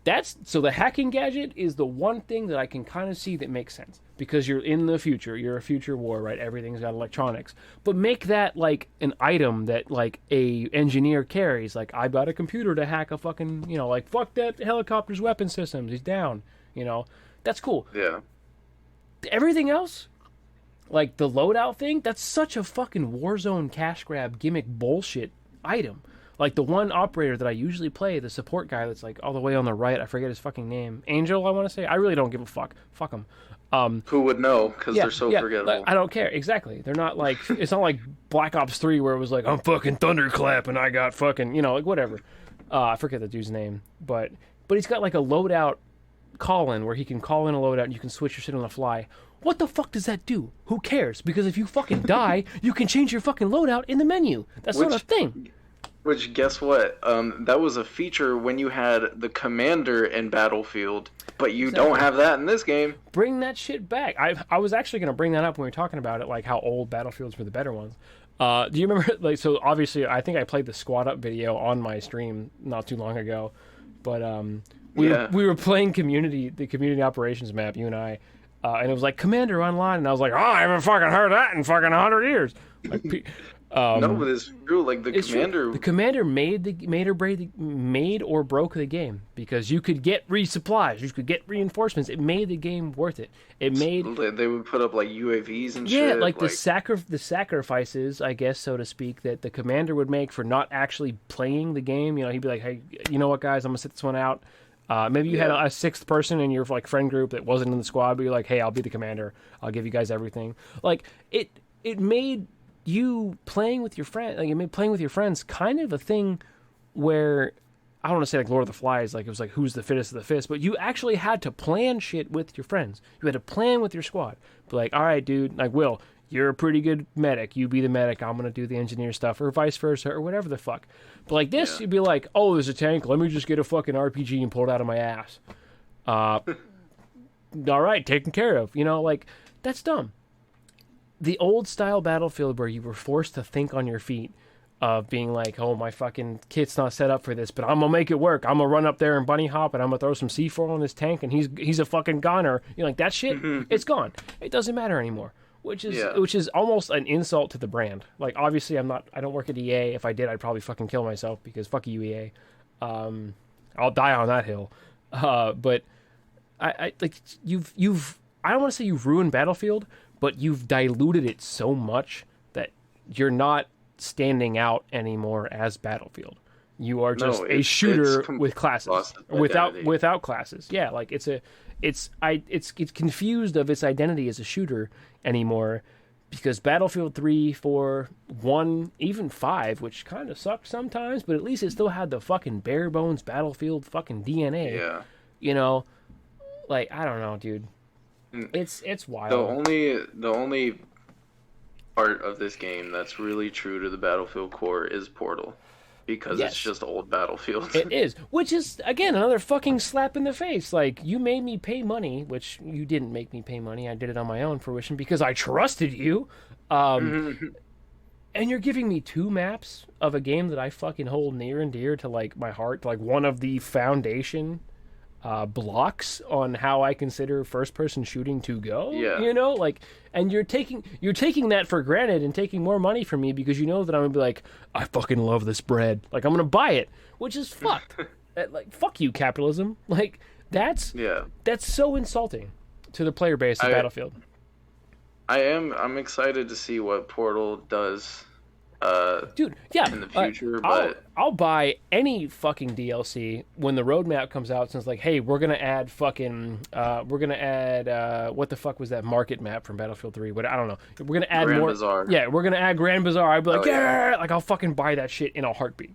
so the hacking gadget is the one thing that I can kind of see that makes sense. Because you're in the future. You're a future war, right? Everything's got electronics. But make that, like, an item that, like, a engineer carries. Like, I've got a computer to hack a fucking, like, fuck that helicopter's weapon systems. He's down. That's cool. Yeah. Everything else, like the loadout thing, that's such a fucking Warzone cash grab gimmick bullshit item. Like the one operator that I usually play, the support guy that's like all the way on the right, I forget his fucking name. Angel, I want to say. I really don't give a fuck. Fuck him. Who would know? Because they're so forgettable. I don't care. Exactly. They're not like, it's not like Black Ops 3 where it was like, I'm fucking Thunderclap and I got fucking, like whatever. I forget the dude's name. But he's got like a loadout call-in where he can call in a loadout and you can switch your shit on the fly. What the fuck does that do? Who cares? Because if you fucking die, you can change your fucking loadout in the menu. That's not a thing. Which, guess what? That was a feature when you had the commander in Battlefield, but you don't have that in this game. Bring that shit back. I was actually going to bring that up when we were talking about it, like how old Battlefields were the better ones. Do you remember, like, so obviously I think I played the squad up video on my stream not too long ago, but we were playing the community operations map, you and I, and it was like Commander online, and I was like, oh, I haven't fucking heard that in fucking 100 years. Like, no, but it's true. Like the commander made or broke the game because you could get resupplies, you could get reinforcements. It made the game worth it. They would put up like UAVs and shit. Yeah, like the sacrifices, I guess, so to speak, that the commander would make for not actually playing the game. He'd be like, hey, you know what, guys, I'm gonna sit this one out. Maybe you had a sixth person in your like friend group that wasn't in the squad, but you're like, hey, I'll be the commander. I'll give you guys everything. Like it made you playing with your friend, like it made playing with your friends kind of a thing where I don't want to say like Lord of the Flies, like it was like who's the fittest of the fittest, but you actually had to plan shit with your friends. You had to plan with your squad. Be like, all right, dude, like Will, you're a pretty good medic. You be the medic. I'm gonna do the engineer stuff, or vice versa, or whatever the fuck. But like this, you'd be like, oh, there's a tank. Let me just get a fucking RPG and pull it out of my ass. all right, taken care of. You know, like, that's dumb. The old style Battlefield where you were forced to think on your feet, of being like, oh, my fucking kit's not set up for this, but I'm gonna make it work. I'm gonna run up there and bunny hop, and I'm gonna throw some C4 on his tank, and he's a fucking goner. You know, like, that shit, it's gone. It doesn't matter anymore, which is almost an insult to the brand. Like, obviously, I don't work at EA. If I did, I'd probably fucking kill myself, because fuck you, EA. I'll die on that hill. But I like, I don't want to say you've ruined Battlefield, but you've diluted it so much that you're not standing out anymore as Battlefield. You are just a shooter with classes, without classes. Yeah, like, it's confused of its identity as a shooter anymore, because Battlefield 3, 4, 1, even 5, which kind of sucked sometimes, but at least it still had the fucking bare bones Battlefield fucking DNA. Yeah. You know, like, I don't know, dude. It's wild. The only part of this game that's really true to the Battlefield core is Portal, because it's just old Battlefield. It is, which is, again, another fucking slap in the face. Like, you made me pay money, which you didn't make me pay money. I did it on my own fruition because I trusted you. And you're giving me 2 maps of a game that I fucking hold near and dear to, like, my heart, like one of the foundation blocks on how I consider first-person shooting to go. Yeah. You know, like, and you're taking that for granted and taking more money from me because you know that I'm gonna be like, I fucking love this bread. Like, I'm gonna buy it, which is fucked. Like, fuck you, capitalism. Like, that's so insulting to the player base of Battlefield. I'm excited to see what Portal does. Dude, yeah, in the future, but I'll buy any fucking DLC when the roadmap comes out. Since, like, hey, we're gonna add fucking, what the fuck was that market map from Battlefield 3? What, I don't know. We're gonna add Grand more. Bazaar. Yeah, we're gonna add Grand Bazaar. I'd be like, like, I'll fucking buy that shit in a heartbeat,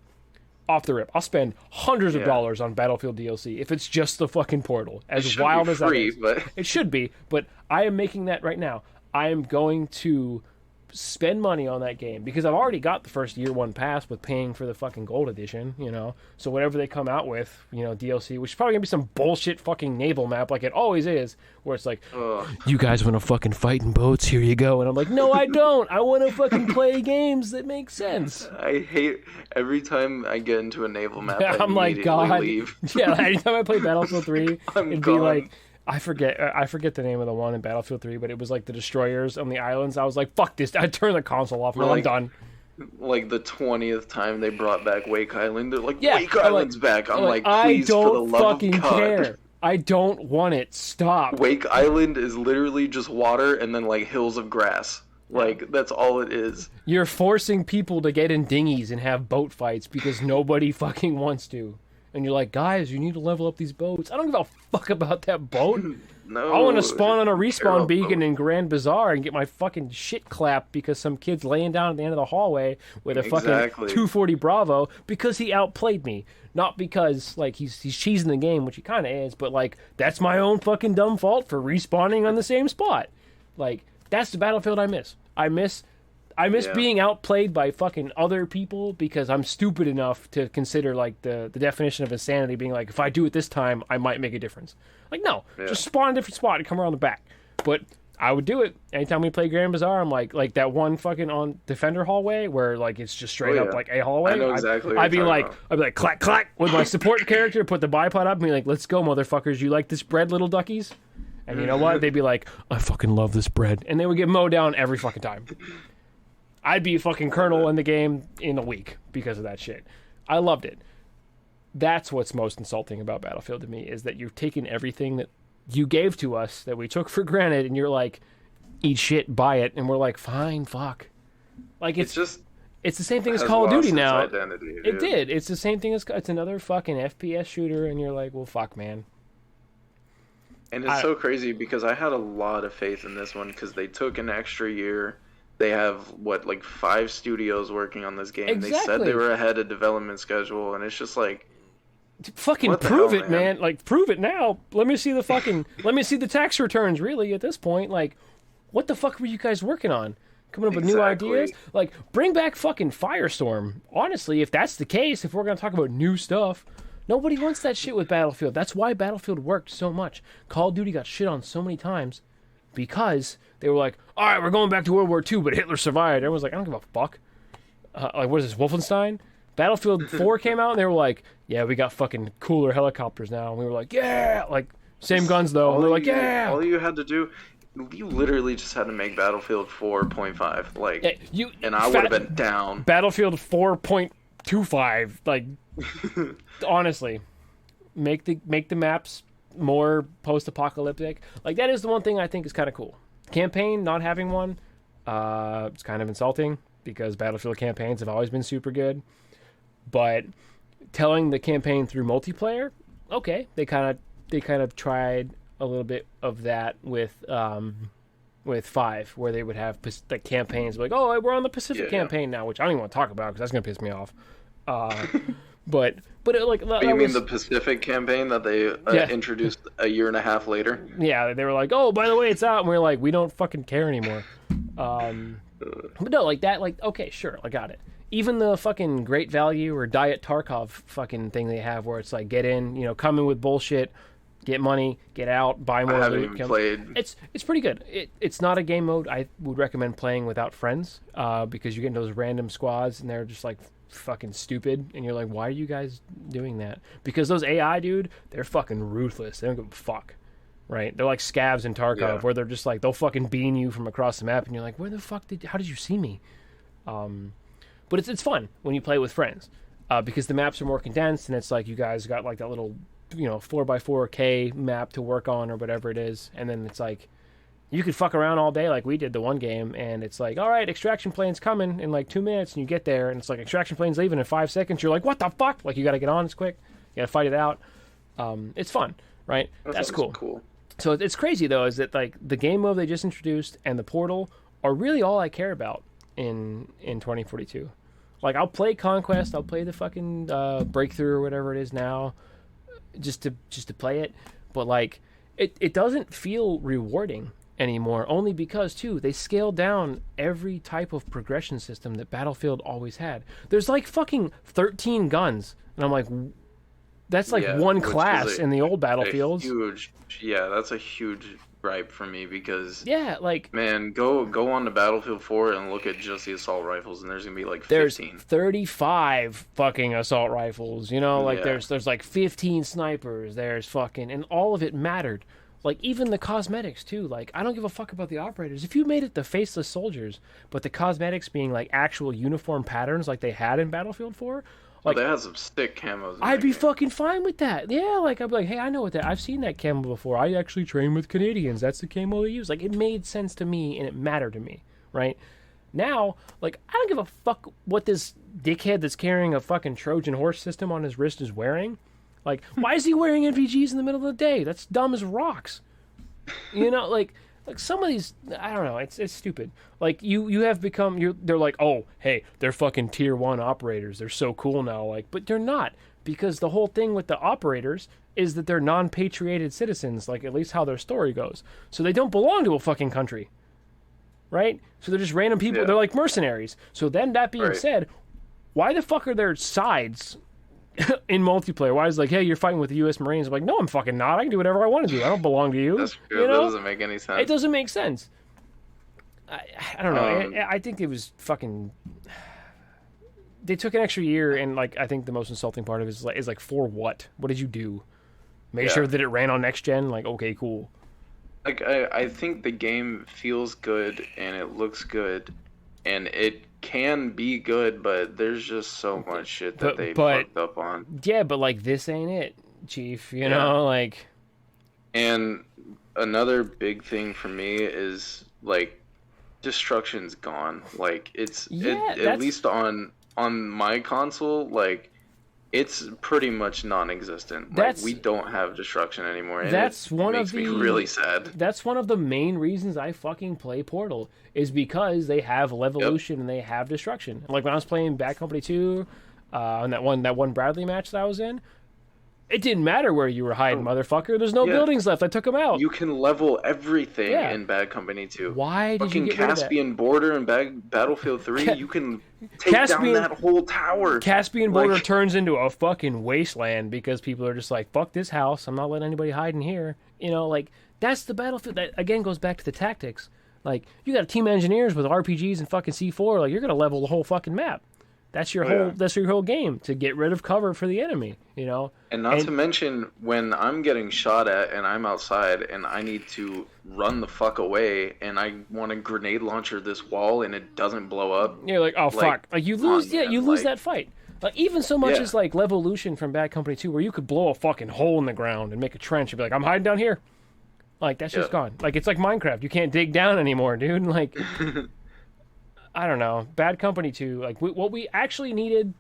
off the rip. I'll spend hundreds of dollars on Battlefield DLC if it's just the fucking Portal. As wild as that is, but it should be. But I am making that right now. I am going to spend money on that game because I've already got the first year 1 pass with paying for the fucking gold edition, you know. So whatever they come out with, you know, DLC, which is probably gonna be some bullshit fucking naval map like it always is, where it's like, you guys want to fucking fight in boats? Here you go. And I'm like, no, I don't. I want to fucking play games that make sense. I hate every time I get into a naval map. I'm like, God. Leave. Yeah, anytime I play Battlefield 3, it'd gone. be like, I forget the name of the one in Battlefield 3, but it was like the destroyers on the islands. I was like, fuck this. I turned the console off. No, I'm done. Like the 20th time they brought back Wake Island, they're like, Wake Island's back. I'm like, please, I for the don't love fucking of God. care. I don't want it. Stop. Wake Island is literally just water and then like hills of grass. Like, that's all it is. You're forcing people to get in dinghies and have boat fights because nobody fucking wants to. And you're like, guys, you need to level up these boats. I don't give a fuck about that boat. No. I want to spawn on a respawn beacon in Grand Bazaar and get my fucking shit clapped because some kid's laying down at the end of the hallway with a fucking 240 Bravo because he outplayed me. Not because, like, he's cheesing the game, which he kind of is, but, like, that's my own fucking dumb fault for respawning on the same spot. Like, that's the Battlefield I miss. I miss being outplayed by fucking other people because I'm stupid enough to consider, like, the definition of insanity being like, if I do it this time, I might make a difference. Like, no, just spawn a different spot and come around the back. But I would do it. Anytime we play Grand Bazaar, I'm like that one fucking on Defender hallway where, like, it's just straight up, like, a hallway. I know exactly I'd be like, clack, clack, with my support character, put the bipod up and be like, let's go, motherfuckers. You like this bread, little duckies? And you know what? They'd be like, I fucking love this bread. And they would get mowed down every fucking time. I'd be a fucking colonel in the game in a week because of that shit. I loved it. That's what's most insulting about Battlefield to me, is that you've taken everything that you gave to us that we took for granted and you're like, eat shit, buy it. And we're like, fine, fuck. Like, it's the same thing as Call of Duty now. It did. It's the same thing as, it's another fucking FPS shooter and you're like, well, fuck, man. And it's so crazy because I had a lot of faith in this one because they took an extra year. They have, like 5 studios working on this game. Exactly. They said they were ahead of development schedule, and it's just like... Fucking prove it, man. Like, prove it now. Let me see the fucking... let me see the tax returns, really, at this point. Like, what the fuck were you guys working on? Coming up with new ideas? Like, bring back fucking Firestorm. Honestly, if that's the case, if we're going to talk about new stuff, Nobody wants that shit with Battlefield. That's why Battlefield worked so much. Call of Duty got shit on so many times because they were like, all right, we're going back to World War II, but Hitler survived. Everyone's like, I don't give a fuck. Like, what is this, Wolfenstein? Battlefield 4 came out, and they were like, yeah, we got fucking cooler helicopters now. And we were like, yeah! Like, same guns, though. And we were like, yeah! All you had to do... You literally just had to make Battlefield 4.5, like, yeah, and I would have been down. Battlefield 4.25, like, honestly, make the maps more post-apocalyptic. Like, that is the one thing I think is kind of cool. Campaign, not having one, it's kind of insulting because Battlefield campaigns have always been super good. But telling the campaign through multiplayer, okay, they kind of tried a little bit of that with 5, where they would have the campaigns like, oh, we're on the Pacific campaign now, which I don't even want to talk about because that's gonna piss me off. But you mean the Pacific campaign that they introduced a year and a half later? Yeah, they were like, oh, by the way, it's out, and we were like, we don't fucking care anymore. But no, like that, like, okay, sure, I got it. Even the fucking Great Value or Diet Tarkov fucking thing they have, where it's like, get in, come in with bullshit. Get money, get out, buy more. I haven't even played. It's pretty good. It's not a game mode I would recommend playing without friends, because you get in those random squads and they're just like fucking stupid, and you're like, why are you guys doing that? Because those AI, dude, they're fucking ruthless. They don't give a fuck, right? They're like scavs in Tarkov, where they're just like, they'll fucking beam you from across the map, and you're like, where the fuck how did you see me? But it's fun when you play with friends, because the maps are more condensed, and it's like you guys got like that little 4x4K map to work on or whatever it is, and then it's like you could fuck around all day like we did the one game, and it's like, all right, extraction plane's coming in like 2 minutes, and you get there and it's like extraction plane's leaving in 5 seconds. You're like, what the fuck? Like, you gotta get on as quick, you gotta fight it out. It's fun, right? That's cool. So it's crazy though, is that like the game mode they just introduced and the portal are really all I care about in 2042. Like, I'll play Conquest, I'll play the fucking Breakthrough or whatever it is now, just to play it, but like it doesn't feel rewarding anymore, only because too they scaled down every type of progression system that Battlefield always had. There's like fucking 13 guns, and I'm like, that's like one class in the old Battlefields. That's a huge gripe for me, because like, man, go on to Battlefield 4 and look at just the assault rifles, and there's gonna be like 15. There's 35 fucking assault rifles, like there's like 15 snipers, there's fucking, and all of it mattered. Like, even the cosmetics too. Like, I don't give a fuck about the operators. If you made it the faceless soldiers, but the cosmetics being like actual uniform patterns like they had in Battlefield 4, like, they had some sick camos. I'd be fucking fine with that. Yeah, like, I'd be like, hey, I know what that. I've seen that camo before. I actually train with Canadians. That's the camo they use. Like, it made sense to me and it mattered to me, right? Now, like, I don't give a fuck what this dickhead that's carrying a fucking Trojan horse system on his wrist is wearing. Like, why is he wearing NVGs in the middle of the day? That's dumb as rocks. Like some of these, I don't know, it's stupid. Like, you have become, they're like, oh, hey, they're fucking tier 1 operators. They're so cool now. Like, but they're not, because the whole thing with the operators is that they're non-patrioted citizens, like at least how their story goes. So they don't belong to a fucking country, right? So they're just random people. They're like mercenaries. So then, that being said, why the fuck are there sides in multiplayer? Why is it like, hey, you're fighting with the U.S. Marines? I'm like, no, I'm fucking not. I can do whatever I want to do. I don't belong to you. That's true. That doesn't make any sense. It doesn't make sense. I don't know. I think it was fucking... They took an extra year, and like, I think the most insulting part of it is like, for what? What did you do? Make sure that it ran on next gen? Like, okay, cool. Like, I think the game feels good, and it looks good, and it can be good, but there's just so much shit that they fucked up on. Yeah, but like, this ain't it, Chief, you know, like... And another big thing for me is, like, destruction's gone. Like, at least on my console, like, it's pretty much non-existent. Like, we don't have destruction anymore, and it makes me really sad. That's one of the main reasons I fucking play Portal, is because they have Levolution and they have destruction. Like, when I was playing Bad Company 2, on that one Bradley match that I was in, It didn't matter where you were hiding, motherfucker. There's no buildings left. I took them out. You can level everything in Bad Company 2. Why did you get rid of that? Caspian Border in Battlefield 3, you can take down that whole tower. Caspian Border turns into a fucking wasteland because people are just like, fuck this house. I'm not letting anybody hide in here. You know, like, that's the Battlefield. That, again, goes back to the tactics. Like, you got a team of engineers with RPGs and fucking C4. Like, you're going to level the whole fucking map. That's your whole game, to get rid of cover for the enemy, you know? And not to mention, when I'm getting shot at and I'm outside and I need to run the fuck away and I want to grenade launcher this wall and it doesn't blow up. You're like, oh, fuck. Like, you lose, you lose that fight. Like, even so much as, like, Levolution from Bad Company 2, where you could blow a fucking hole in the ground and make a trench and be like, I'm hiding down here. Like, that's just gone. Like, it's like Minecraft. You can't dig down anymore, dude. Like... I don't know. Bad Company 2, like, what we actually needed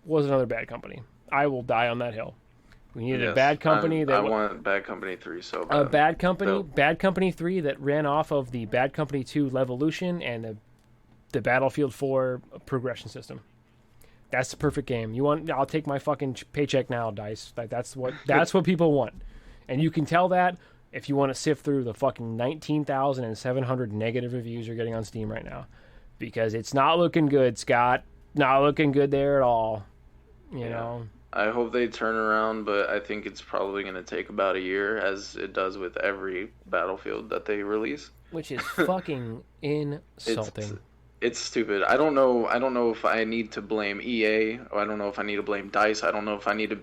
was another Bad Company. I will die on that hill. We needed a Bad Company. I want Bad Company 3 so bad. A Bad Company 3 that ran off of the Bad Company 2 Levolution and the Battlefield 4 progression system. That's the perfect game. I'll take my fucking paycheck now, DICE. Like, that's what people want. And you can tell that if you want to sift through the fucking 19,700 negative reviews you're getting on Steam right now. Because it's not looking good, Scott. Not looking good there at all. You know? I hope they turn around, but I think it's probably going to take about a year, as it does with every Battlefield that they release. Which is fucking insulting. It's stupid. I don't know if I need to blame EA, or I don't know if I need to blame DICE. I don't know if I need to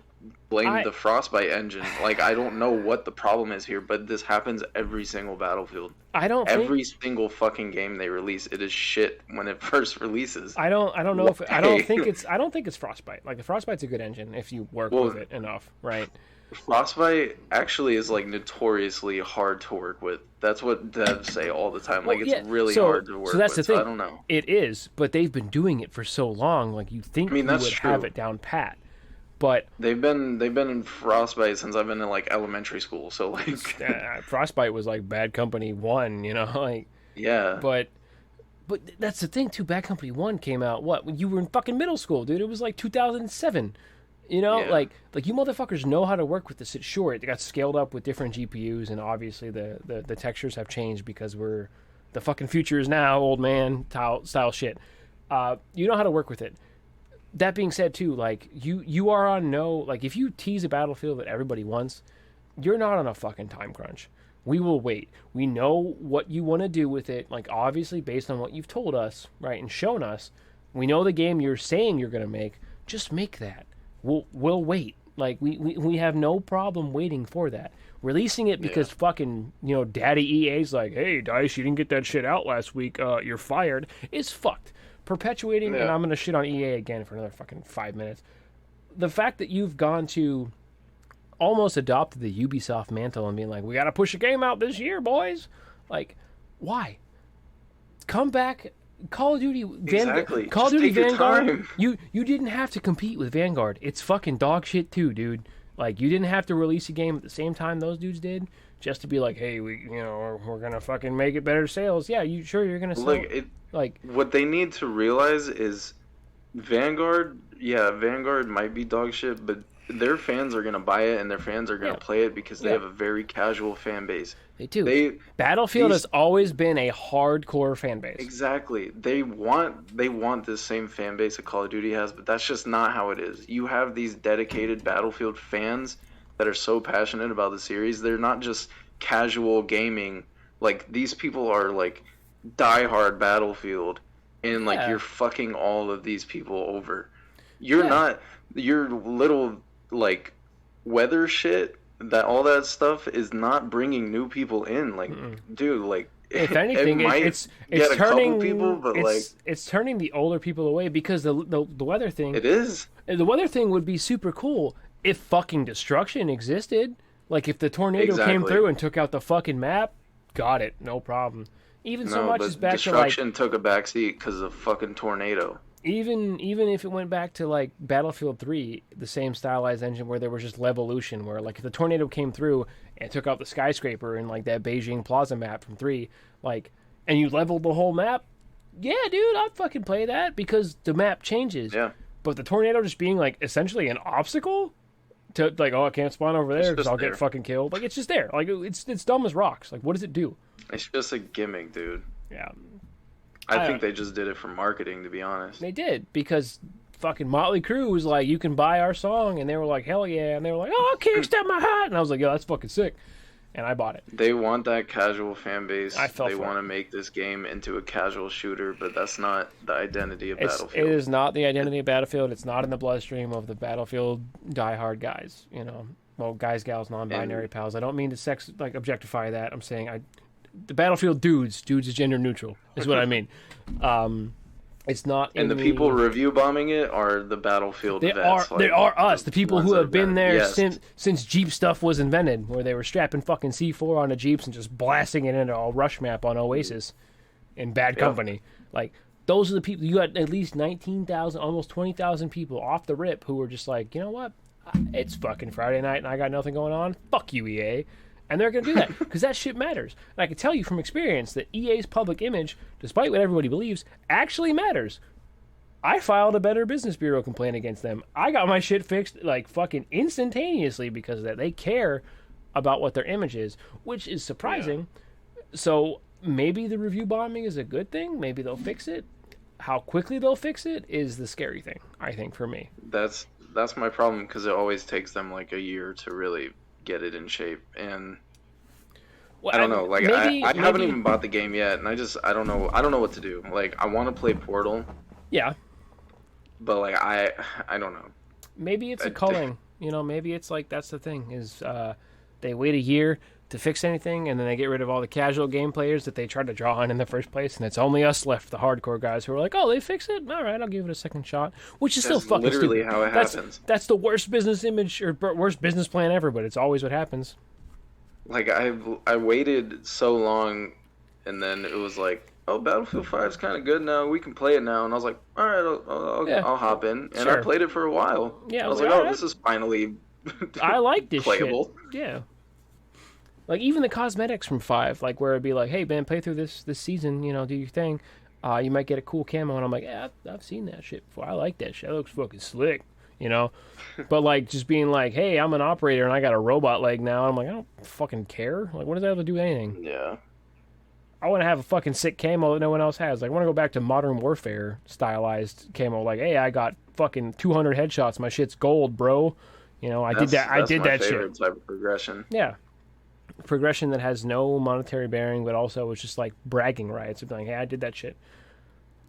blame the Frostbite engine. Like, I don't know what the problem is here, but this happens every single Battlefield. Every single fucking game they release, it is shit when it first releases. I don't think it's Frostbite. Like, the Frostbite's a good engine if you work with it enough, right? Frostbite actually is, like, notoriously hard to work with. That's what devs say all the time. Like, it's really hard to work with. So that's the thing. I don't know. It is, but they've been doing it for so long. Like, you think you would have it down pat. But they've been in Frostbite since I've been in, like, elementary school. So, like, Frostbite was like Bad Company 1, you know, like, But that's the thing too. Bad Company 1 came out you were in fucking middle school, dude. It was like 2007. You know, like you motherfuckers know how to work with this. Sure, it got scaled up with different GPUs, and obviously the textures have changed because the fucking future is now, old man style shit. You know how to work with it. That being said, too, like, you are on like, if you tease a Battlefield that everybody wants, you're not on a fucking time crunch. We will wait. We know what you want to do with it, like, obviously, based on what you've told us, right, and shown us. We know the game you're saying you're going to make. Just make that. We'll wait. Like, we have no problem waiting for that. Releasing it because fucking, you know, daddy EA's like, hey, DICE, you didn't get that shit out last week, you're fired, is fucked. Perpetuating, and I'm going to shit on EA again for another fucking 5 minutes. The fact that you've gone to almost adopted the Ubisoft mantle and being like, we got to push a game out this year, boys. Like, why? Come back. Call of Duty Call of Duty Vanguard. You didn't have to compete with Vanguard. It's fucking dog shit too, dude. Like, you didn't have to release a game at the same time those dudes did, just to be like, hey, we're gonna fucking make it better sales. Yeah, you're gonna sell. Like, what they need to realize is Vanguard might be dog shit, but their fans are gonna buy it and their fans are gonna play it because they have a very casual fan base. They do. Battlefield has always been a hardcore fan base. Exactly. They want the same fan base that Call of Duty has, but that's just not how it is. You have these dedicated Battlefield fans that are so passionate about the series. They're not just casual gaming. Like, these people are like diehard Battlefield, and like you're fucking all of these people over. You're not. Your little like weather shit. That all that stuff is not bringing new people in. Like, dude, like, if anything, it's turning people, but it's turning the older people away because the weather thing. It is. The weather thing would be super cool if fucking destruction existed. Like, if the tornado came through and took out the fucking map, got it, no problem. So much as back to like destruction took a backseat because of fucking tornado. Even if it went back to like Battlefield 3, the same stylized engine where there was just Levolution, where like if the tornado came through and took out the skyscraper in like that Beijing Plaza map from 3, like, and you leveled the whole map, yeah, dude, I'd fucking play that because the map changes. Yeah. But the tornado just being like essentially an obstacle, to like, oh, I can't spawn over there because just I'll there. get fucking killed. Like, it's just there. Like, it's dumb as rocks. Like, what does it do? It's just a gimmick, dude. Yeah, I think they just did it for marketing, to be honest. they did because fucking Motley Crue was like, you can buy our song, and they were like, hell yeah, and they were like, oh, kickstep my hat, and I was like, yo, that's fucking sick, and I bought it. They want that casual fan base. I fell They for want it. to make this game into a casual shooter, but that's not the identity of It Battlefield. is not the identity of Battlefield. It's not in the bloodstream of the Battlefield diehard guys. You know, well, guys, gals, non-binary pals. I don't mean to objectify that. I'm saying the Battlefield dudes is gender neutral. Is what I mean. It's not. And the people review bombing it are the Battlefield vets. They are us, the people who have been there yes. since Jeep stuff was invented, where they were strapping fucking C4 onto Jeeps and just blasting it into a rush map on Oasis in bad company. Like, those are the people. You got at least 19,000, almost 20,000 people off the rip who were just like, you know what? It's fucking Friday night and I got nothing going on. Fuck you, EA. And they're going to do that because that shit matters. And I can tell you from experience that EA's public image, despite what everybody believes, actually matters. I filed a Better Business Bureau complaint against them. I got my shit fixed like fucking instantaneously because of that. They care about what their image is, which is surprising. Yeah. So maybe the review bombing is a good thing. Maybe they'll fix it. How quickly they'll fix it is the scary thing, I think, for me. That's my problem because it always takes them like a year to really get it in shape, and I don't know. Like, I haven't even bought the game yet, and I don't know what to do. Like, I want to play Portal. Yeah. But like I don't know. Maybe it's a culling. You know, maybe it's like that's the thing is they wait a year to fix anything, and then they get rid of all the casual game players that they tried to draw on in the first place, and it's only us left, the hardcore guys who are like, oh, they fix it? All right, I'll give it a second shot, which is still fucking literally stupid. How it happens. That's the worst business image or worst business plan ever, but it's always what happens. Like, I waited so long, and then it was like, oh, Battlefield 5 is kind of good now. We can play it now. And I was like, all right, I'll hop in. And I played it for a while. Yeah, I was like, this is finally I like this playable. Shit. Yeah. Like, even the cosmetics from 5, like, where it'd be like, hey, man, play through this season, you know, do your thing. You might get a cool camo. And I'm like, yeah, I've seen that shit before. I like that shit. That looks fucking slick, you know? But, like, just being like, hey, I'm an operator and I got a robot leg now. I'm like, I don't fucking care. Like, what does that have to do with anything? Yeah. I want to have a fucking sick camo that no one else has. Like, I want to go back to Modern Warfare stylized camo. Like, hey, I got fucking 200 headshots. My shit's gold, bro. You know, I did that shit. That's my favorite type of progression. Yeah. Progression that has no monetary bearing, but also it's just like bragging rights of like, hey, I did that shit.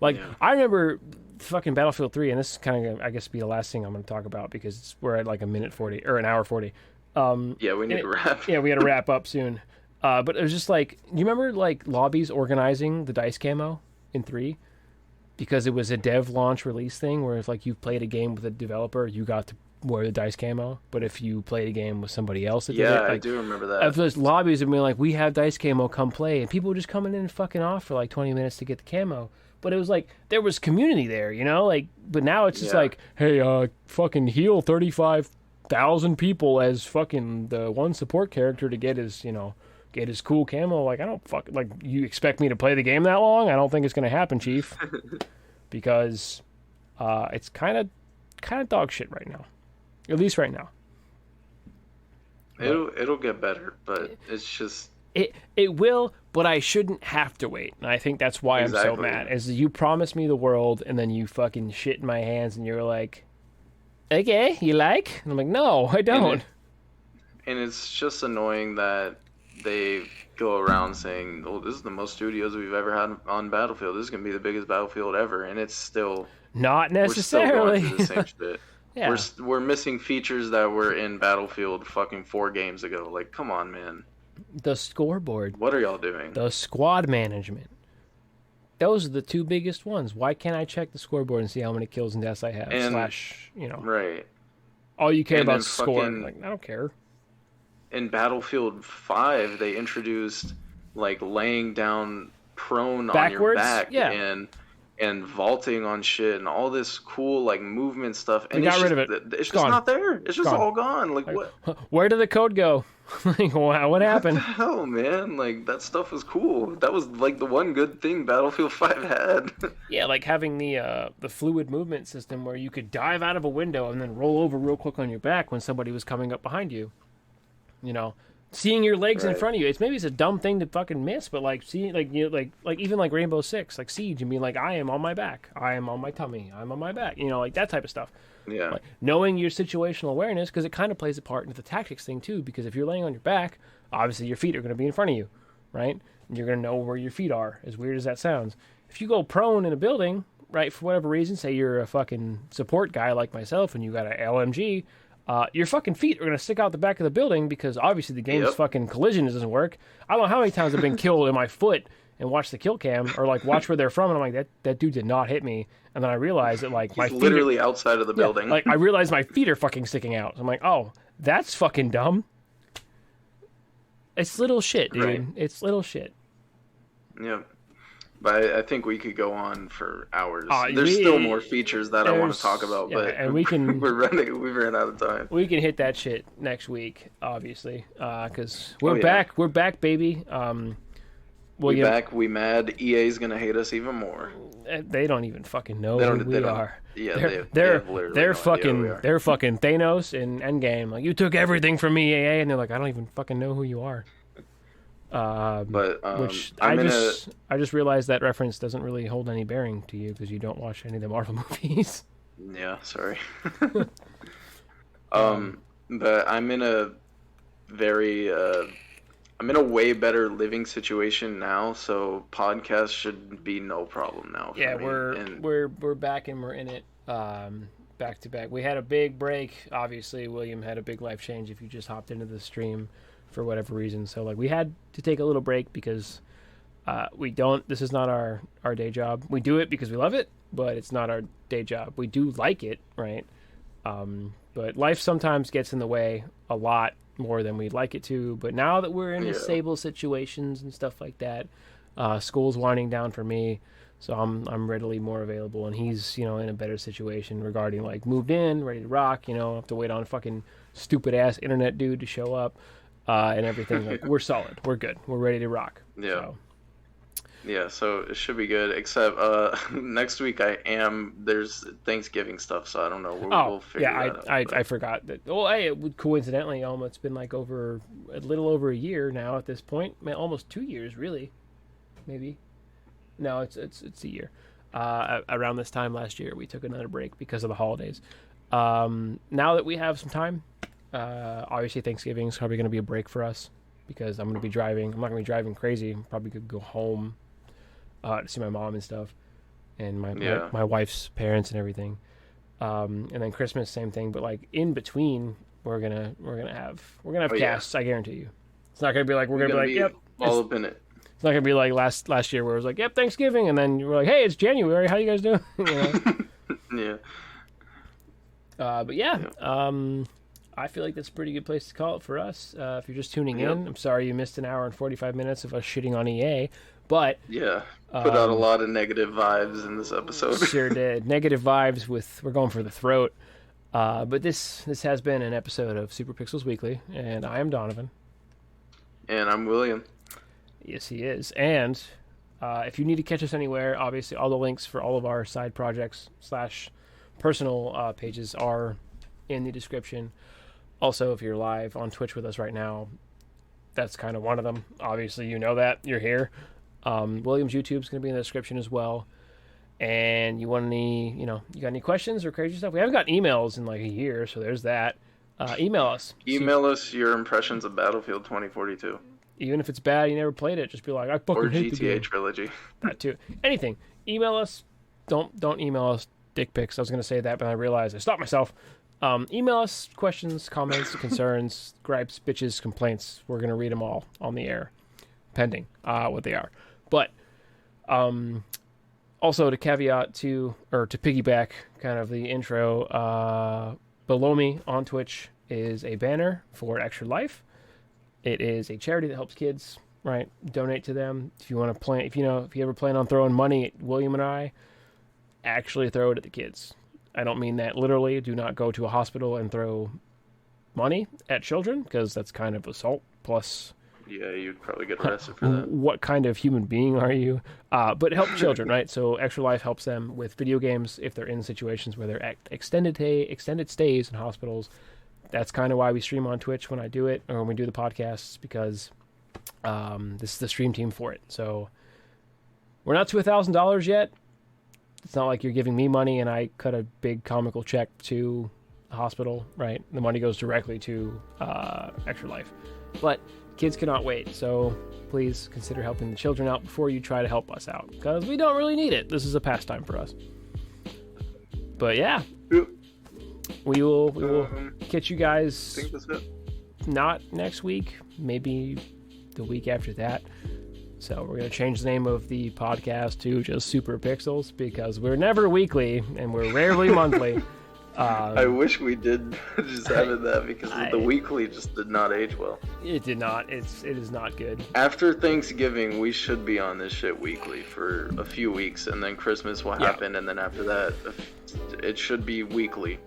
Like, I remember fucking Battlefield 3, and this is kind of, I guess, be the last thing I'm going to talk about because we're at like a minute 40 or an hour 40. Yeah, we need to wrap. Yeah, we got to wrap up soon. But it was just like, you remember like lobbies organizing the dice camo in 3? Because it was a dev launch release thing where if like you played a game with a developer, you got to wear the dice camo. But if you played a game with somebody else that did it, like, I do remember that. Those lobbies would be like, we have dice camo, come play. And people were just coming in and fucking off for like 20 minutes to get the camo. But it was like, there was community there, you know? Like, but now it's just like, hey, fucking heal 35,000 people as fucking the one support character to get his, you know, get his cool camo. Like, I don't fucking, like, you expect me to play the game that long? I don't think it's going to happen, Chief. Because it's kind of dog shit right now. At least right now. It'll get better, but it's just... It will, but I shouldn't have to wait. And I think that's why I'm so mad. Is you promised me the world, and then you fucking shit in my hands, and you're like, okay, you like? And I'm like, no, I don't. And it's just annoying that they go around saying, oh, this is the most studios we've ever had on Battlefield. This is going to be the biggest Battlefield ever. And it's still... Not necessarily. We're still going through the same shit. Yeah. We're missing features that were in Battlefield fucking 4 games ago. Like, come on, man. The scoreboard. What are y'all doing? The squad management. Those are the 2 biggest ones. Why can't I check the scoreboard and see how many kills and deaths I have? You know. Right. All you care about is scoring. Like, I don't care. In Battlefield 5, they introduced, like, laying down prone backwards? On your back. Yeah. and vaulting on shit and all this cool like movement stuff. And We got rid of it. It's just Gone. not there. It's just Gone. all gone. Like what? Where did the code go? Like, wow, what happened? What the hell, man? Like that stuff was cool. That was like the one good thing Battlefield 5 had. Yeah, like having the fluid movement system where you could dive out of a window and then roll over real quick on your back when somebody was coming up behind you. You know, seeing your legs in Right. front of you. It's a dumb thing to fucking miss, but like seeing like even like Rainbow Six, like Siege, and being like, I am on my back, I am on my tummy, I'm on my back. You know, like that type of stuff. Yeah. Like, knowing your situational awareness, because it kind of plays a part into the tactics thing too. Because if you're laying on your back, obviously your feet are going to be in front of you, right? And you're going to know where your feet are. As weird as that sounds, if you go prone in a building, right, for whatever reason, say you're a fucking support guy like myself, and you got an LMG, your fucking feet are going to stick out the back of the building because obviously the game's fucking collision doesn't work. I don't know how many times I've been killed in my foot and watch the kill cam or like watch where they're from, and I'm like, that dude did not hit me. And then I realize that like my He's feet literally outside of the building. like I realize my feet are fucking sticking out. So I'm like, oh, that's fucking dumb. It's little shit, dude. Right. It's little shit. Yeah. But I think we could go on for hours. There's still more features that I want to talk about, but and we can we've ran out of time. we can hit that shit next week, obviously, because we're back. We're back, baby. We back. We mad. EA's gonna hate us even more. They don't even fucking know who we are. Yeah, they're fucking Thanos in Endgame. Like, you took everything from me, EA, and they're like, I don't even fucking know who you are. Which I just realized that reference doesn't really hold any bearing to you because you don't watch any of the Marvel movies. Yeah, sorry. But I'm in a way better living situation now, so podcasts should be no problem now. For me. We're back and we're in it back to back. We had a big break. Obviously, William had a big life change. If you just hopped into the stream for whatever reason, so like we had to take a little break because this is not our day job. We do it because we love it, but it's not our day job. We do like it, right? But life sometimes gets in the way a lot more than we'd like it to. But now that we're in stable situations and stuff like that, school's winding down for me, so I'm readily more available, and he's in a better situation regarding like moved in, ready to rock. Have to wait on a fucking stupid ass internet dude to show up. And everything, like, we're solid, we're good, we're ready to rock. So it should be good, except next week there's Thanksgiving stuff, so I don't know. We'll figure that out. I forgot that. Well, hey, coincidentally, it's been like a little over a year now at this point. Almost 2 years, really, maybe. No, it's a year. Around this time last year, we took another break because of the holidays. Now that we have some time, obviously Thanksgiving is probably going to be a break for us because I'm going to be driving. I'm not going to be driving crazy. I'm probably going to go home to see my mom and stuff, and my wife's parents and everything. And then Christmas, same thing. But like in between, we're gonna have casts. I guarantee you. It's not going to be like we're going to be like, yep, all up in it. It's not going to be like last year where it was like, yep, Thanksgiving, and then you were like, hey, it's January. How you guys doing? Yeah. But yeah. I feel like that's a pretty good place to call it for us. If you're just tuning in, I'm sorry you missed an hour and 45 minutes of us shitting on EA, but put out a lot of negative vibes in this episode. Sure did. Negative vibes we're going for the throat. But this has been an episode of Super Pixels Weekly, and I am Donovan. And I'm William. Yes, he is. And if you need to catch us anywhere, obviously all the links for all of our side projects / personal pages are in the description. Also, if you're live on Twitch with us right now, that's kind of one of them. Obviously, you know that. You're here. William's YouTube's going to be in the description as well. And you got any questions or crazy stuff? We haven't gotten emails in like a year, so there's that. Email us. Email us your impressions of Battlefield 2042. Even if it's bad, you never played it, just be like, I fucking hate the game. Or GTA Trilogy. That too. Anything. Email us. Don't email us dick pics. I was going to say that, but I realized I stopped myself. Email us questions, comments, concerns, gripes, bitches, complaints. We're going to read them all on the air, pending what they are. But also to piggyback kind of the intro, below me on Twitch is a banner for Extra Life. It is a charity that helps kids, right? Donate to them. If you want to plan, if you ever plan on throwing money at William and I, actually throw it at the kids. I don't mean that literally. Do not go to a hospital and throw money at children, because that's kind of assault. Plus, yeah, you'd probably get arrested for that. What kind of human being are you? But help children, right? So Extra Life helps them with video games if they're in situations where they're extended stays in hospitals. That's kind of why we stream on Twitch when I do it, or when we do the podcasts, because this is the stream team for it. So we're not to $1,000 yet. It's not like you're giving me money and I cut a big comical check to the hospital, right? The money goes directly to Extra Life. But kids cannot wait, so please consider helping the children out before you try to help us out, because we don't really need it. This is a pastime for us. But yeah, we will catch you guys. I think that's it. Not next week, maybe the week after that. So we're going to change the name of the podcast to just Super Pixels, because we're never weekly and we're rarely monthly. I wish we did just have it that, because the weekly just did not age well. It did not. It is not good. After Thanksgiving, we should be on this shit weekly for a few weeks, and then Christmas will happen, and then after that, it should be weekly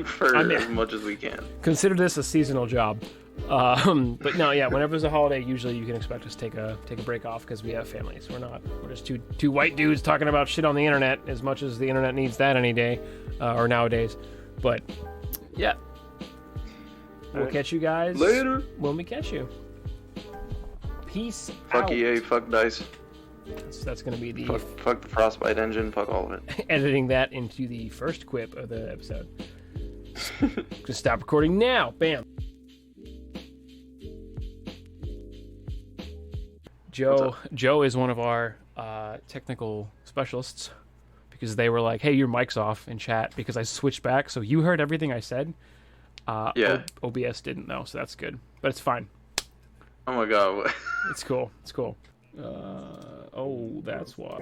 for as much as we can. Consider this a seasonal job. But no, yeah, whenever there's a holiday, usually you can expect us to take a break off, because we have families. We're just two white dudes talking about shit on the internet, as much as the internet needs that any day, or nowadays. But yeah, we'll catch you guys later when we catch you. Peace fuck out. EA, fuck DICE. That's gonna be the fuck the Frostbite engine, fuck all of it. Editing that into the first quip of the episode. Just stop recording now. Bam. Joe is one of our technical specialists, because they were like, hey, your mic's off in chat, because I switched back, so you heard everything I said. Yeah. OBS didn't though, so that's good. But it's fine. Oh my god. It's cool. Oh, that's why.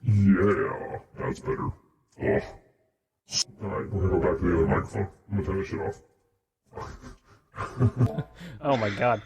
Yeah, that's better. Oh. Alright, we're gonna go back to the other microphone. I'm gonna turn this shit off. Oh my god.